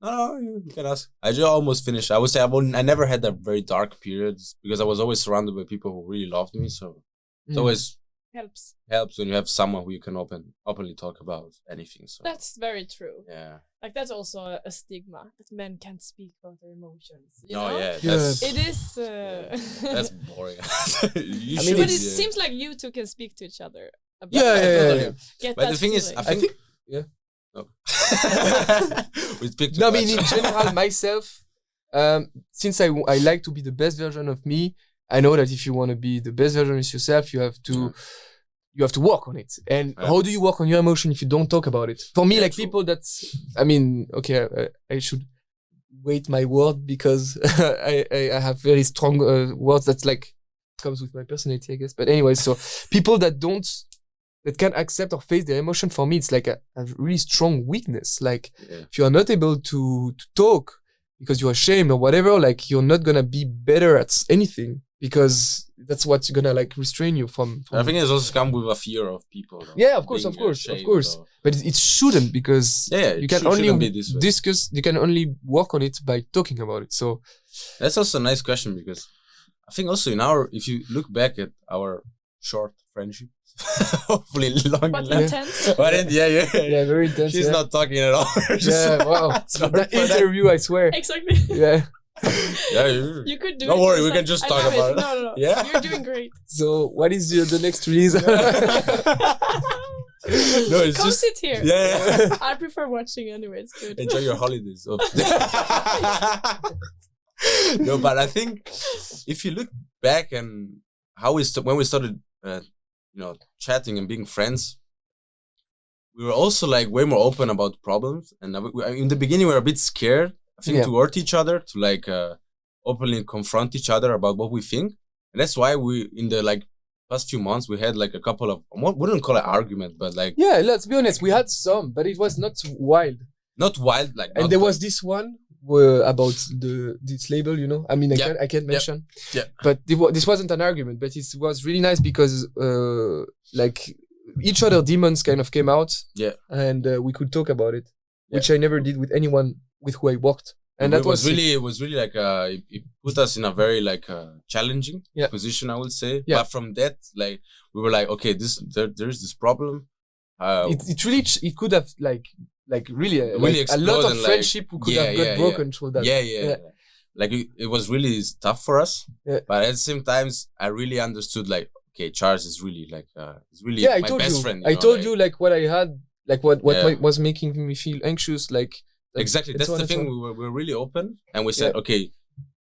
No, you can ask. I just almost finished. I would say I never had that very dark periods because I was always surrounded by people who really loved me, so... It always helps when you have someone who you can openly talk about anything. So that's very true. Yeah, like that's also a stigma that men can't speak about their emotions. You know? Yeah, it is. That's boring. But it seems like you two can speak to each other. About But the thing is, I think No. We speak too much. I mean, in general, myself, since I like to be the best version of me. I know that if you want to be the best version of yourself, you have to work on it. And how do you work on your emotion if you don't talk about it? For me, people I should weight my word because I have very strong words that comes with my personality, I guess. But anyway, so people that can't accept or face their emotion, for me, it's like a really strong weakness. If you are not able to talk because you're ashamed or whatever, you're not gonna be better at anything. Because that's what's gonna restrain you from I think it's also come with a fear of people. Yeah, of course. But it shouldn't, because you can only discuss. You can only work on it by talking about it. So that's also a nice question, because I think also if you look back at our short friendship, hopefully long but intense. Yeah, very intense. She's not talking at all. Wow. That interview, I swear. Exactly. Yeah. Yeah, you could do Don't it. worry, we can just talk about it. No. Yeah, you're doing great. So, what is the next release? No, it's Come just sit here. Yeah. I prefer watching anyway. It's good. Enjoy your holidays. No, but I think if you look back and when we started, chatting and being friends, we were also way more open about problems. And in the beginning, we were a bit scared. I think to hurt each other, to openly confront each other about what we think. And that's why we, in the past few months, we had a couple of, I wouldn't call it argument, but yeah, let's be honest, we had some, but it was not wild. not wild, like. And there was this one about this label, you know. I mean, I can't mention. Yeah. But this wasn't an argument, but it was really nice because like each other demons kind of came out. Yeah. And we could talk about it, which I never did with anyone with who I worked. And that was really, it was really like it put us in a very like challenging position, I would say. Yeah. But from that, like we were like, okay, there's this problem. It could have like really a lot of friendship could have got broken through that. Yeah. Like it was really tough for us. Yeah. But at the same time, I really understood like, okay, Charles is really like is really my best friend. I told you like what I had, like what was making me feel anxious, like. Exactly. That's the thing. We were really open and we said, okay,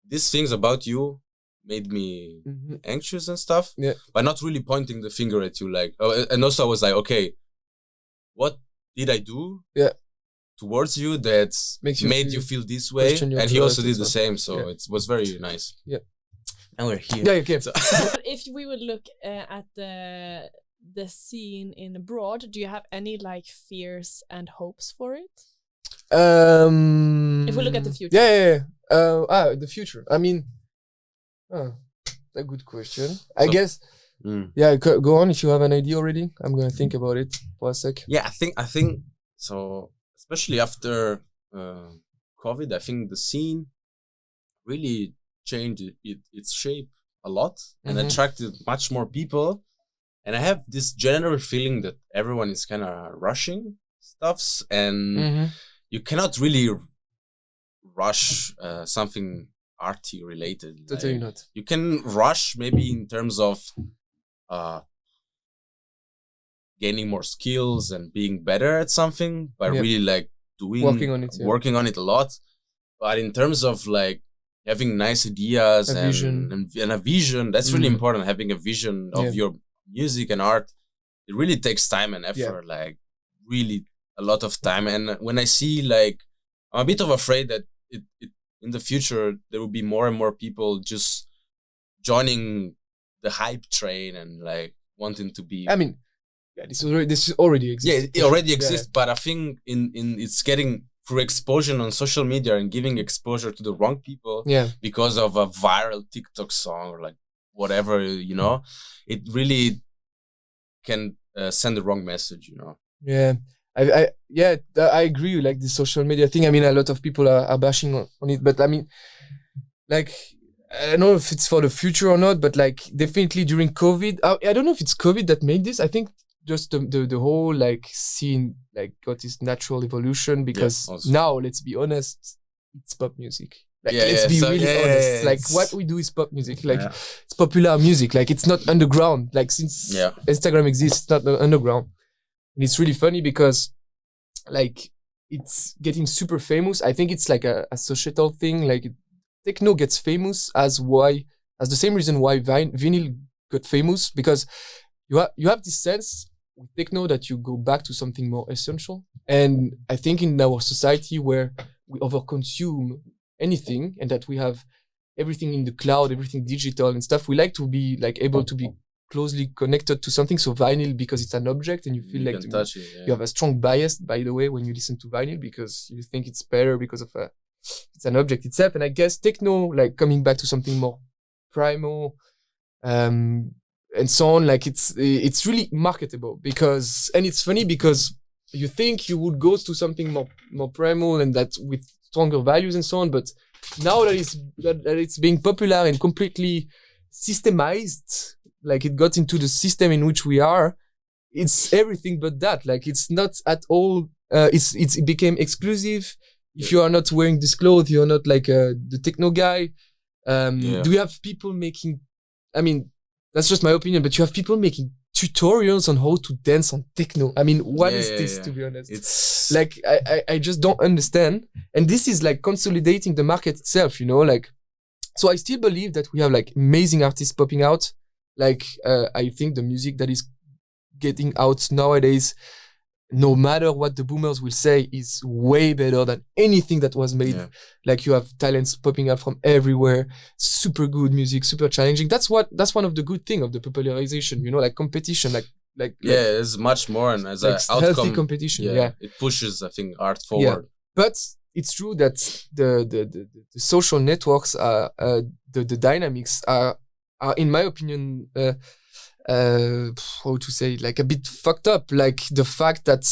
these things about you made me anxious and stuff, but not really pointing the finger at you. Like, and also I was like, okay, what did I do towards you that made you feel this way? And he also did the same. So it was very nice. Yeah. And we're here. Yeah, okay. So if we would look at the scene in abroad, do you have any like fears and hopes for it? If we look at the future. The future. I mean, a good question. I guess. Yeah, go on if you have an idea already. I'm gonna think about it for a sec. Yeah, I think so. Especially after COVID, I think the scene really changed its shape a lot and attracted much more people. And I have this general feeling that everyone is kind of rushing stuffs and. You cannot really rush something arty related. Totally not. You can rush maybe in terms of gaining more skills and being better at something by really like working on it a lot. But in terms of like having nice ideas and a vision, that's really important. Having a vision of your music and art, it really takes time and effort. Like really. A lot of time, and when I see like I'm a bit of afraid that it in the future there will be more and more people just joining the hype train and like wanting to be. I mean, this already exists. Yeah, it already exists, but I think in it's getting through exposure on social media and giving exposure to the wrong people. Because of a viral TikTok song or like whatever, you know, it really can send the wrong message, you know. Yeah. I agree with like the social media thing. I mean, a lot of people are bashing on it, but I mean, like, I don't know if it's for the future or not, but like definitely during COVID, I don't know if it's COVID that made this. I think just the whole like scene like got this natural evolution because now, let's be honest, it's pop music. Like, let's be really honest. Like, what we do is pop music. Like, it's popular music. Like, it's not underground. Like, since Instagram exists, it's not underground. And it's really funny because, like, it's getting super famous. I think it's like a societal thing. Like, techno gets famous as the same reason why vinyl got famous, because you have this sense with techno that you go back to something more essential. And I think in our society where we overconsume anything and that we have everything in the cloud, everything digital and stuff, we like to be like able to be closely connected to something. So vinyl, because it's an object and you feel like you have a strong bias, by the way, when you listen to vinyl, because you think it's better because of it's an object itself. And I guess techno, like coming back to something more primal and so on, like it's really marketable because, and it's funny because you think you would go to something more primal and that with stronger values and so on, but now that it's being popular and completely systemized, like it got into the system in which we are, it's everything but that. Like it's not at all. It became exclusive. If you are not wearing this clothes, you're not like the techno guy. Do we have people making? I mean, that's just my opinion, but you have people making tutorials on how to dance on techno. I mean, what is this? To be honest, it's like I just don't understand. And this is like consolidating the market itself. You know, like. So I still believe that we have like amazing artists popping out. Like I think the music that is getting out nowadays, no matter what the boomers will say, is way better than anything that was made. Like you have talents popping up from everywhere, super good music, super challenging. That's one of the good things of the popularization, you know, like competition. Like it's much more, and as an outcome, healthy competition. It pushes, I think, art forward. But it's true that the social networks are the dynamics are in my opinion how to say, like a bit fucked up. Like the fact that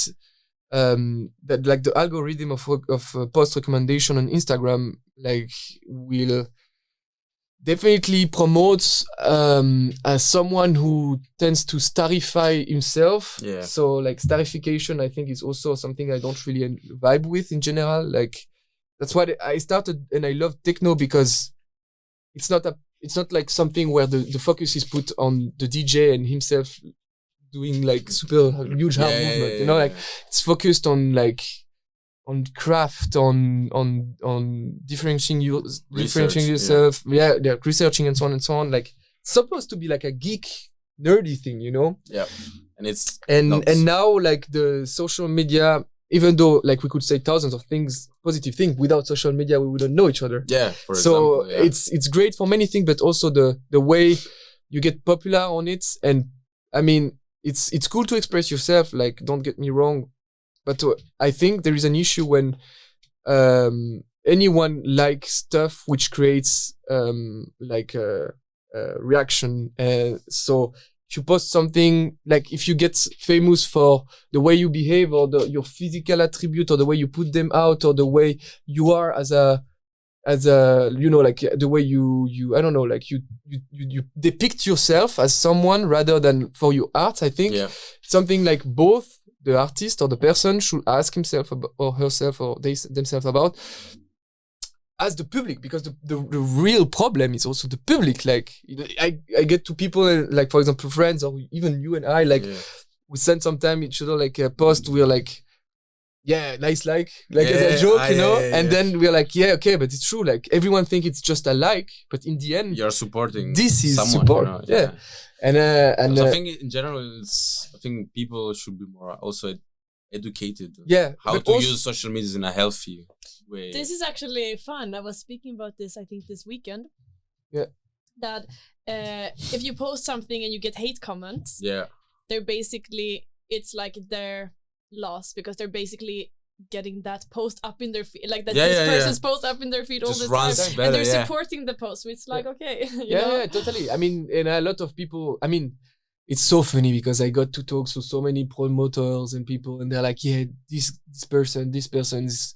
that like the algorithm of post recommendation on Instagram like will definitely promote as someone who tends to starify himself. So like starification, I think, is also something I don't really vibe with in general. Like that's why I started, and I love techno because it's not like something where the focus is put on the DJ and himself doing like super huge hard movement. You know, like it's focused on like on craft, on differentiating yourself, researching and so on. Like it's supposed to be like a geek nerdy thing, you know. And it's and now like the social media, even though like we could say thousands of things, positive things, without social media we wouldn't know each other. For example, it's great for many things, but also the way you get popular on it. And I mean, it's cool to express yourself, like, don't get me wrong, but I think there is an issue when anyone likes stuff which creates like a reaction. So if you post something, like if you get famous for the way you behave or your physical attribute or the way you put them out or the way you are as a you know, like the way you I don't know, like you depict yourself as someone rather than for your art. I think something like both the artist or the person should ask himself or herself or themselves about as the public, because the real problem is also the public. Like I get to people like, for example, friends or even you and I, like we send sometime each other like a post, we're like, nice, like as a joke, you know, and then we're like, okay, but it's true, like everyone think it's just a like, but in the end you're supporting this is someone, support, you know? And so I think in general I think people should be more also educated how to use social media in a healthy way. This is actually fun. I was speaking about this, I think, this weekend. That if you post something and you get hate comments, they're basically, it's like their loss, because they're basically getting that post up in their feed, like that this person's post up in their feed all the time, better, and they're supporting the post. So it's like, okay, you know? Totally. I mean, and a lot of people, I mean, it's so funny because I got to talk to so many promoters and people, and they're like, this person is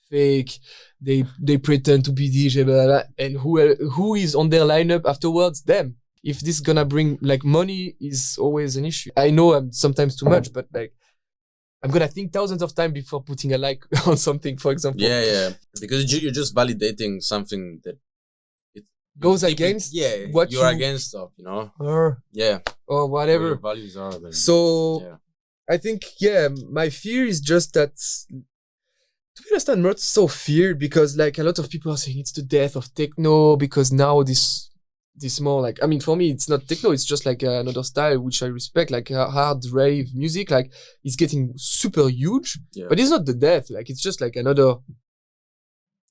fake. They pretend to be DJ, blah, blah, blah. And who is on their lineup afterwards? Them. If this gonna bring like money is always an issue. I know I'm sometimes too much, but like I'm gonna think thousands of times before putting a like on something, for example. Because you're just validating something that goes against what you're against of, you know, or whatever your values are. Then, so I think my fear is just that, to be honest, I'm not so feared, because like a lot of people are saying it's the death of techno, because now this more like, I mean, for me it's not techno, it's just like another style which I respect, like hard rave music, like it's getting super huge, but it's not the death, like it's just like another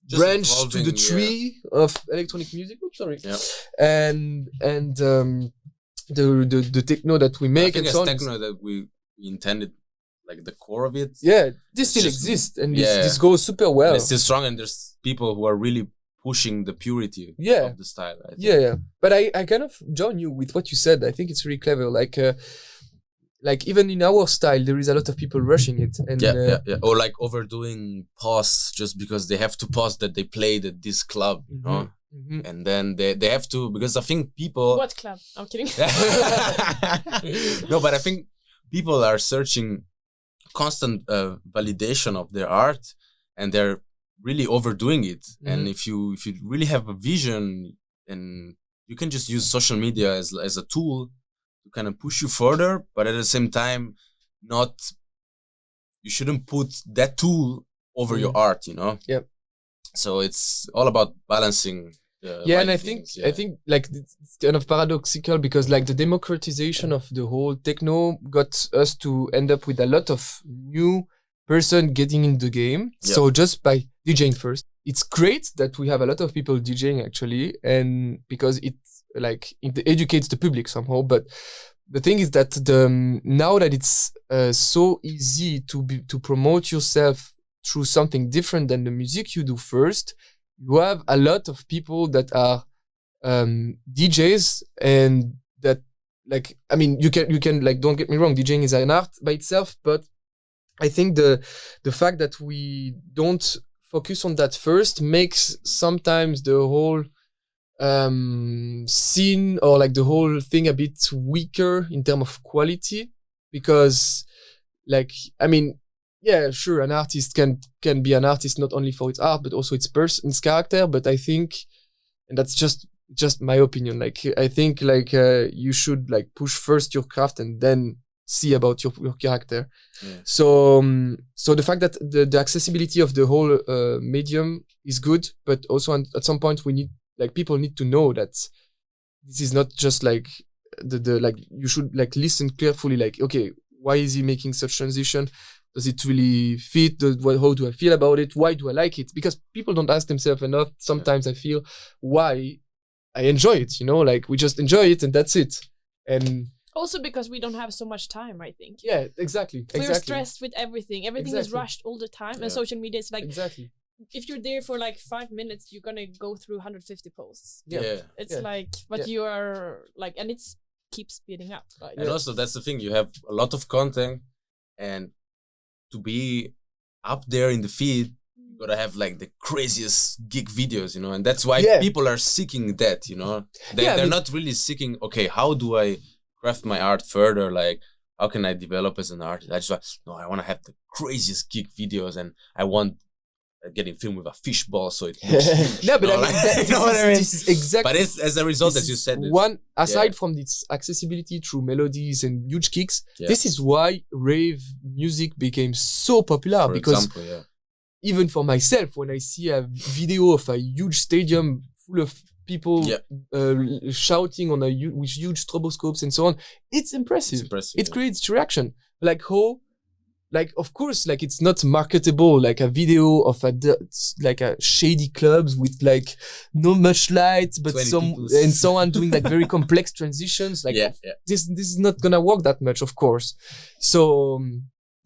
just branch to the tree of electronic music. And the techno that we make, I think and so on, techno that we intended, like the core of it. This still exists, and this goes super well. And it's still strong, and there's people who are really pushing the purity of the style. I think. But I kind of join you with what you said. I think it's really clever. Like even in our style, there is a lot of people rushing it, and or like overdoing pause just because they have to pause that they played at this club, you know. And then they have to, because I think people. What club? I'm kidding. No, but I think people are searching constant validation of their art, and they're really overdoing it. And if you really have a vision, and you can just use social media as a tool to kind of push you further, but at the same time, you shouldn't put that tool over your art, you know? So it's all about balancing. And I think like it's kind of paradoxical, because like the democratization of the whole techno got us to end up with a lot of new person getting in the game. So just by DJing first, it's great that we have a lot of people DJing actually, and because it educates the public somehow. But the thing is that now that it's so easy to promote yourself through something different than the music you do first, you have a lot of people that are DJs, and that, like, I mean, you can like, don't get me wrong, DJing is an art by itself, but I think the fact that we don't focus on that first makes sometimes the whole scene, or like the whole thing, a bit weaker in terms of quality, because, like, I mean, yeah, sure, an artist can be an artist not only for its art but also its its character. But I think, and that's just my opinion, like, I think, like, you should like push first your craft and then see about your character. Yeah. So the fact that the accessibility of the whole medium is good, but also at some point people need to know that this is not just like the like, you should like listen carefully, like, okay, why is he making such transition? Does it really fit? How do I feel about it? Why do I like it? Because people don't ask themselves enough. Sometimes I feel why I enjoy it, like we just enjoy it and that's it. And also because we don't have so much time, I think. Yeah, exactly. We're stressed with everything. Everything is rushed all the time. And social media is like, exactly. If you're there for like 5 minutes, you're gonna go through 150 posts. Yeah. It's like, but you are like, and it's keeps speeding up. Right? And also that's the thing, you have a lot of content, and to be up there in the feed, you gotta have like the craziest geek videos, and that's why people are seeking that, they're not really seeking, okay, how do I craft my art further? Like, how can I develop as an artist? I want to have the craziest geek videos, and I want getting filmed with a fishbowl, so it looks no, but you know what I mean? This is exactly. But it's as a result, as you said. One aside from its accessibility through melodies and huge kicks, this is why rave music became so popular. Because even for myself, when I see a video of a huge stadium full of people shouting on with huge stroboscopes and so on, it's impressive. It creates reaction. Like how. Like, of course, like, it's not marketable, like a video of a shady clubs with like no much light, but someone doing like very complex transitions. Like, this is not gonna work that much, of course. So,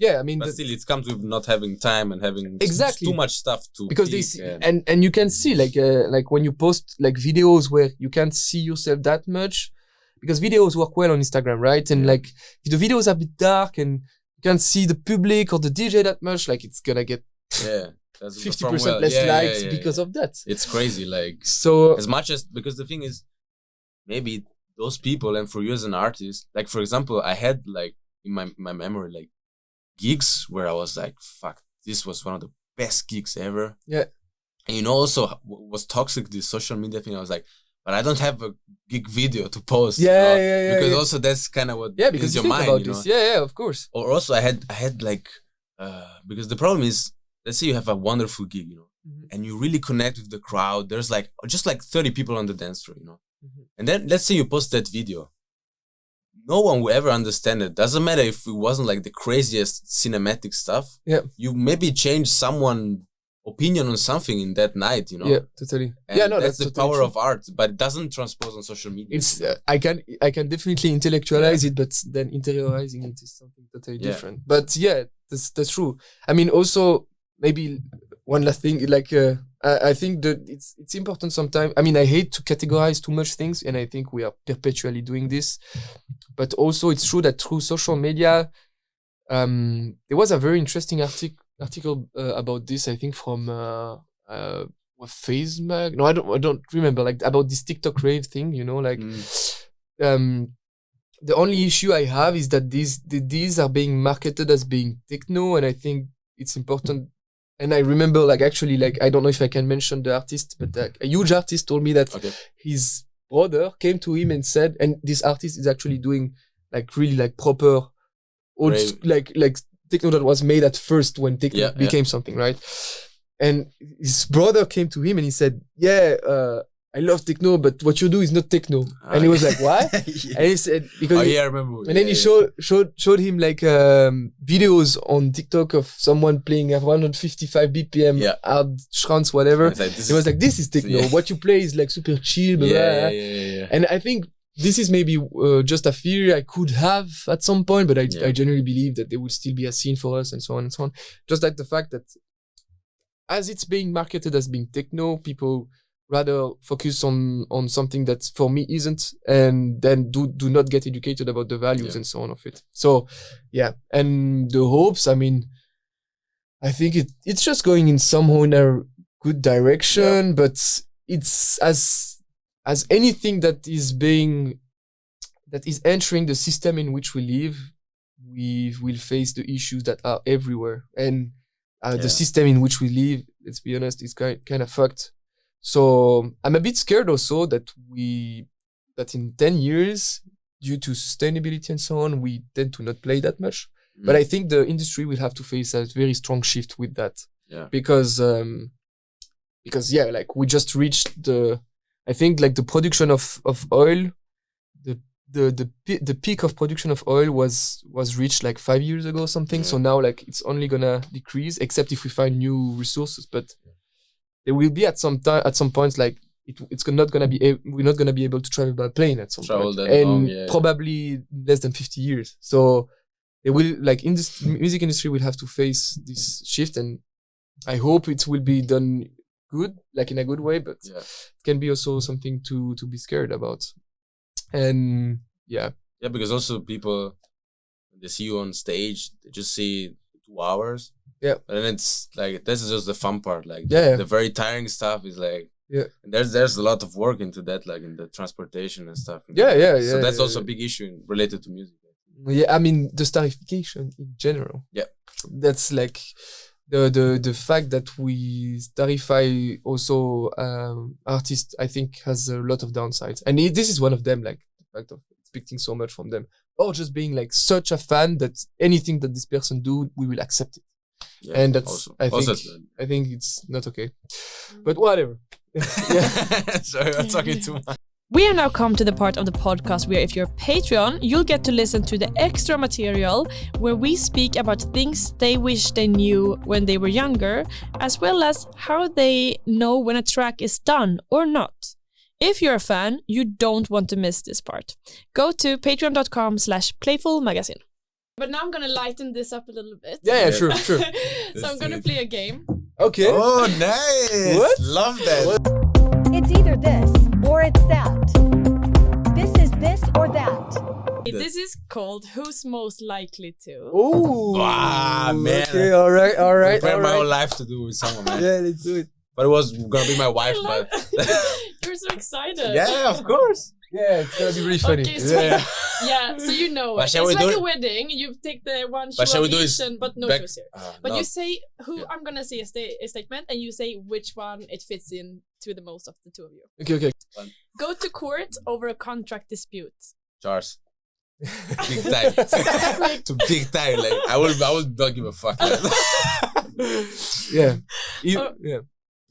I mean, but still, it comes with not having time and having too much stuff to because and you can see like when you post like videos where you can't see yourself that much, because videos work well on Instagram, right? And like, if the videos are a bit dark and you can't see the public or the DJ that much, like, it's gonna get 50% less likes because of that. It's crazy, like, so as much as, because the thing is, maybe those people, and for you as an artist, like, for example, I had like in my memory like gigs where I was like, fuck, this was one of the best gigs ever. Yeah. And also was toxic, this social media thing. I was like, but I don't have a gig video to post. Because also that's kind of what because your you mind, about this. Yeah, of course. Or also I had like, because the problem is, let's say you have a wonderful gig, and you really connect with the crowd. There's like just like 30 people on the dance floor, and then let's say you post that video. No one will ever understand it. Doesn't matter if it wasn't like the craziest cinematic stuff. Yeah. You maybe change someone's opinion on something in that night, Yeah, totally. And that's the totally power true. Of art, but it doesn't transpose on social media. It's I can definitely intellectualize it, but then interiorizing it is something totally different. But that's true. I mean, also maybe one last thing, like I think that it's important sometimes. I mean, I hate to categorize too much things, and I think we are perpetually doing this. But also, it's true that through social media, there was a very interesting article about this, I think from Phase Mag. No, I don't remember, like, about this TikTok rave thing, like the only issue I have is that these are being marketed as being techno, and I think it's important. And I remember, like, actually, like, I don't know if I can mention the artist, but a huge artist told me that his brother came to him and said, and this artist is actually doing like really like proper old like techno that was made at first when techno became something, right? And his brother came to him and he said, I love techno, but what you do is not techno. And he was like, why? And he said, because I remember. And then he showed him like videos on TikTok of someone playing at 155 BPM, hard trance, whatever. He was like, this is techno. What you play is like super chill, blah, blah. And I think this is maybe just a fear I could have at some point, but I genuinely believe that there will still be a scene for us and so on and so on. Just like the fact that as it's being marketed as being techno, people rather focus on something that for me isn't, and then do not get educated about the values and so on of it. So yeah, and the hopes, I mean, I think it's just going in somehow in a good direction, but it's as anything that is entering the system in which we live, we will face the issues that are everywhere, and the system in which we live, let's be honest, is kind of fucked. So I'm a bit scared also that in 10 years, due to sustainability and so on, we tend to not play that much. But I think the industry will have to face a very strong shift with that. Yeah. Because like we just reached I think like the production of oil, the peak of production of oil was reached like 5 years ago or something. So now like it's only gonna decrease, except if we find new resources. But there will be at some points like we're not gonna be able to travel by plane at some point, and probably less than 50 years. So they will, like, in this music industry will have to face this shift, and I hope it will be done good, like in a good way, but it can be also something to be scared about. And because also people, they see you on stage, they just see 2 hours. Yeah. And it's like, this is just the fun part. Like the very tiring stuff is like, and there's a lot of work into that, like in the transportation and stuff. So that's also a big issue related to music. Yeah, I mean the starification in general. Yeah. That's like the fact that we starify also artists, I think, has a lot of downsides. And this is one of them, like the fact of expecting so much from them. Or just being like such a fan that anything that this person do, we will accept it. Yeah, and that's also, I think it's not okay. But whatever. Sorry, I'm talking too much. We have now come to the part of the podcast where if you're a Patreon, you'll get to listen to the extra material where we speak about things they wish they knew when they were younger, as well as how they know when a track is done or not. If you're a fan, you don't want to miss this part. Go to patreon.com/playfulmagazine. But now I'm going to lighten this up a little bit. Yeah, sure. So I'm going to play a game. Okay. Oh, nice. What? Love that. What? It's either this or it's that. This is this or that. This is called Who's Most Likely To. Oh, wow, man. Okay, all right. I prepared my whole life to do with someone, man. Yeah, let's do it. But it was gonna be my wife, but you're so excited. Yeah, of course. Yeah, it's gonna be really funny. Okay, so so you know it. It's like a wedding. You take the one shoe of each, but no shoes here. But you say I'm gonna say a statement, and you say which one it fits in to the most of the two of you. Okay. Go to court over a contract dispute. Charles. Big time. To big time. Like I will not give a fuck. Yeah.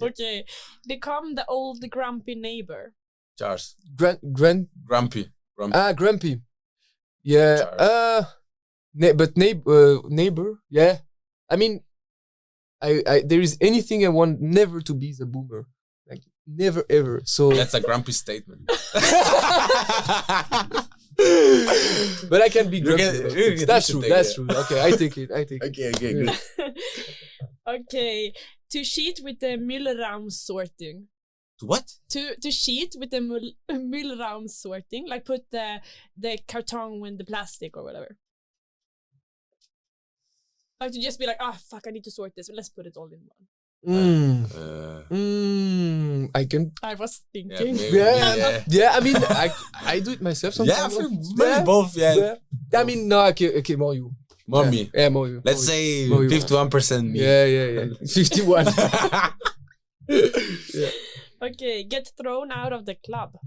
Okay. Become the old grumpy neighbor. Charles. Grumpy. Grumpy. Yeah. But neighbor. Yeah. I mean, I there is anything I want never to be the boomer. Like never ever. So that's a grumpy statement. But I can be grumpy. That's true. Okay, I take it. Okay, good. Okay. To cheat with the Müllraum sorting. What? To cheat with the Müllraum sorting, like put the carton in the plastic or whatever. Like to just be like, fuck, I need to sort this, but let's put it all in one. I was thinking. Yeah. I mean, I do it myself sometimes. Yeah, I feel maybe both. Yeah. I mean, no. Okay, more you. More me. Yeah, more you. Let's say 51% me. Yeah. 51. Yeah. Okay, get thrown out of the club.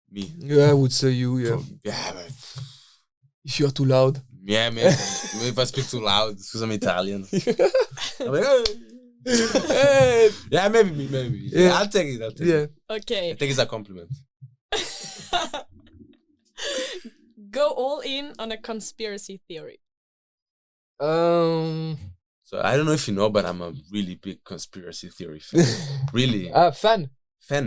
Me. Yeah, I would say you. Yeah. Yeah, man. If you are too loud. Yeah, man. If I speak too loud, because I'm Italian. I'm like, yeah, maybe me. Yeah, I'll take it. Yeah. Okay. I think it's a compliment. Go all in on a conspiracy theory. So I don't know if you know, but I'm a really big conspiracy theory fan. Really. Fan.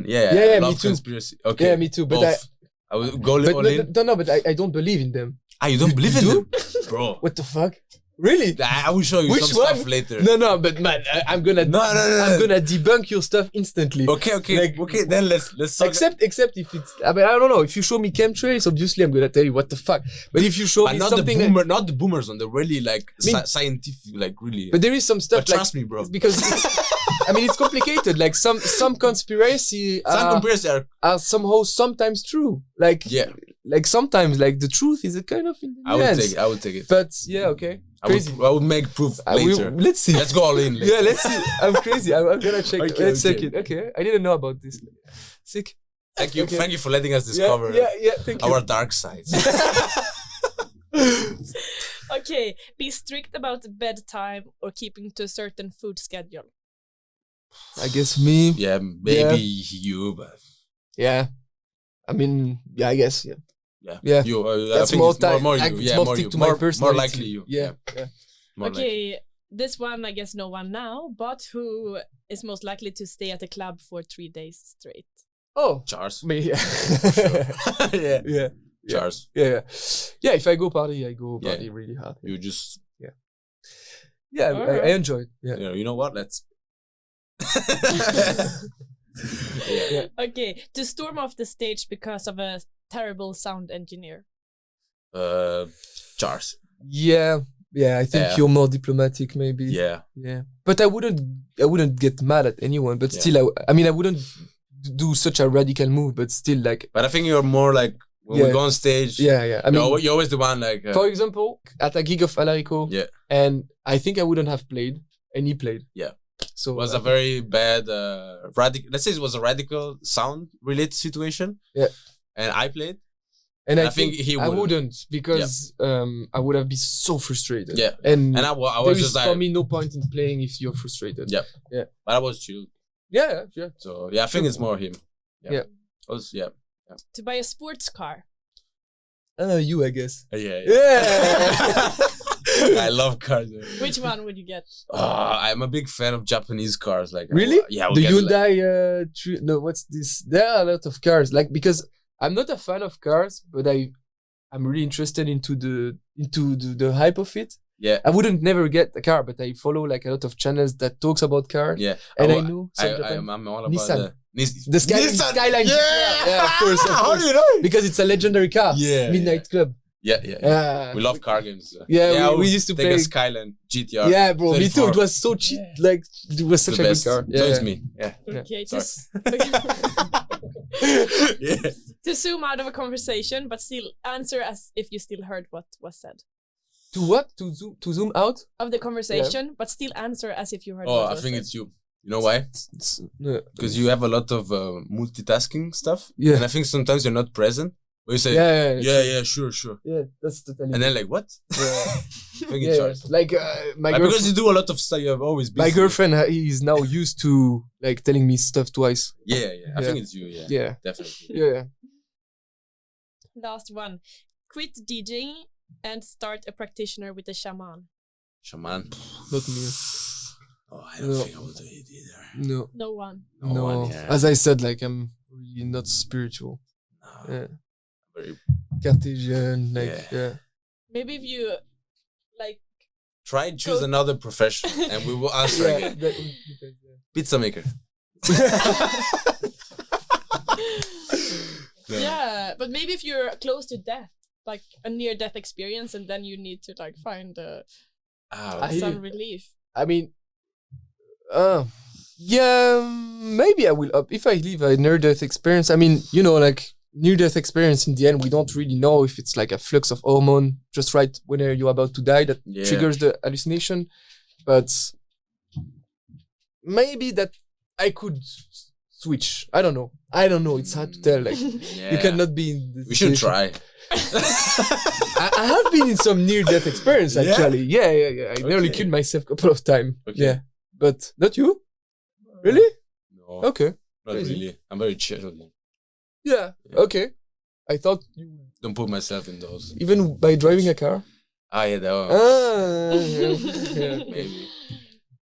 Yeah, I love me too. Conspiracy. Okay. Yeah, me too. But I will go all in. No, but I don't believe in them. You don't believe in them? Bro. What the fuck? Really? I will show you Which some one? stuff later. No, but man, I'm gonna I'm gonna debunk your stuff instantly. Okay. Okay, then let's talk. Except if it's, I mean, I don't know. If you show me chemtrails, obviously I'm gonna tell you what the fuck. But if you show me not something, not the boomers one, the really like scientific, like really. But there is some stuff. But trust me, bro. Because I mean, it's complicated. Like some conspiracy are somehow sometimes true. Like like sometimes like the truth is a kind of in the nuance. I would take it. But yeah, okay. Crazy. I will make proof later. Let's see. Let's go all in. Later. Yeah, let's see. I'm crazy. I'm gonna check. Let's check it. Okay. I didn't know about this. Sick. Thank you. Okay. Thank you for letting us discover thank you. our dark sides. Okay. Be strict about bedtime or keeping to a certain food schedule. I guess me. Yeah, maybe you, but yeah. I mean, I guess yeah. Yeah. You. That's I think more it's time. more you. It's Yeah, more more stick you. to my More personality. likely you. Yeah. More likely. Okay. This one, I guess no one now, but who is most likely to stay at a club for 3 days straight? Oh, Charles. me. Yeah. yeah. Charles. Yeah. If I go party, I go party really hard. You just. Yeah, I enjoy it. Yeah. You know what? Let's. Okay. To storm off the stage because of a terrible sound engineer. Charles. Yeah, I think you're more diplomatic, maybe. Yeah. But I wouldn't get mad at anyone. But still, I mean, I wouldn't do such a radical move. But still, like. But I think you're more like when we go on stage. Yeah. I mean, you're always the one like. For example, at a gig of Alarico. Yeah. And I think I wouldn't have played, and he played. Yeah. So it was a very bad radical. Let's say it was a radical sound related situation. Yeah. And I played. And I think he I wouldn't because I would have been so frustrated. Yeah. And I was just like, for me no point in playing if you're frustrated. Yeah. But I was chill. Yeah. So I think it's more him. Yeah. To buy a sports car. You, I guess. Yeah. I love cars. Which one would you get? I'm a big fan of Japanese cars. Like really? Yeah. The Hyundai. No, what's this? There are a lot of cars. Like because I'm not a fan of cars, but I'm really interested into the hype of it. Yeah. I wouldn't never get a car, but I follow like a lot of channels that talks about cars. Yeah. And I know. I'm all about Nissan. The Skyline. Yeah, of course. How do you know? Because it's a legendary car. Yeah. Midnight Club. Yeah. We love car games. We used to take play a Skyline GTR. Yeah, bro. 34. Me too. It was so cheap. Like it was such a good car. So it's me. Yeah. Okay. Yeah. To zoom out of a conversation, but still answer as if you still heard what was said. To what? To zoom out of the conversation, but still answer as if you heard. What I was think said. it's you. You know why? Because you have a lot of multitasking stuff. Yeah. And I think sometimes you're not present. But you say, yeah, sure. Yeah, that's totally. And then like, what? Yeah. Like my girlfriend. Because you do a lot of stuff, you have always busy. My girlfriend is now used to like telling me stuff twice. Yeah. I think it's you. Yeah. Definitely. Yeah. Last one. Quit DJing and start a practitioner with a shaman. Shaman? Not me. I don't think I will do it either. No one. No one, yeah. As I said, like I'm really not spiritual. No. Yeah. Very Cartesian, like Maybe if you like try and choose another profession and we will answer again. Pizza maker. Yeah, but maybe if you're close to death, like a near-death experience, and then you need to like find some relief. I mean, maybe I will up if I live a near-death experience. I mean, you know, like near-death experience. In the end, we don't really know if it's like a flux of hormone just right when you're about to die that triggers the hallucination, but maybe that I could switch. I don't know. It's hard to tell. Like you cannot be in this we should try. I have been in some near-death experience actually. Yeah. I nearly killed myself a couple of times. Okay. Yeah, but not you. Really? No. Okay. Not really. I'm very chill. Yeah. Okay. I thought you don't put myself in those. Even by driving a car. Yeah, that was. Yeah. Maybe.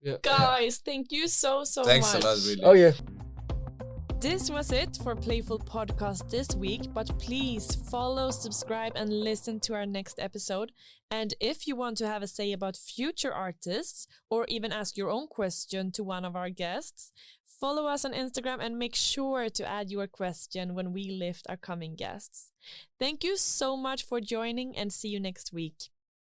Yeah. Guys, thank you so Thanks much. a lot, really. Oh yeah. This was it for Playful Podcast this week, but please follow, subscribe, and listen to our next episode. And if you want to have a say about future artists, or even ask your own question to one of our guests, follow us on Instagram and make sure to add your question when we lift our coming guests. Thank you so much for joining, and see you next week.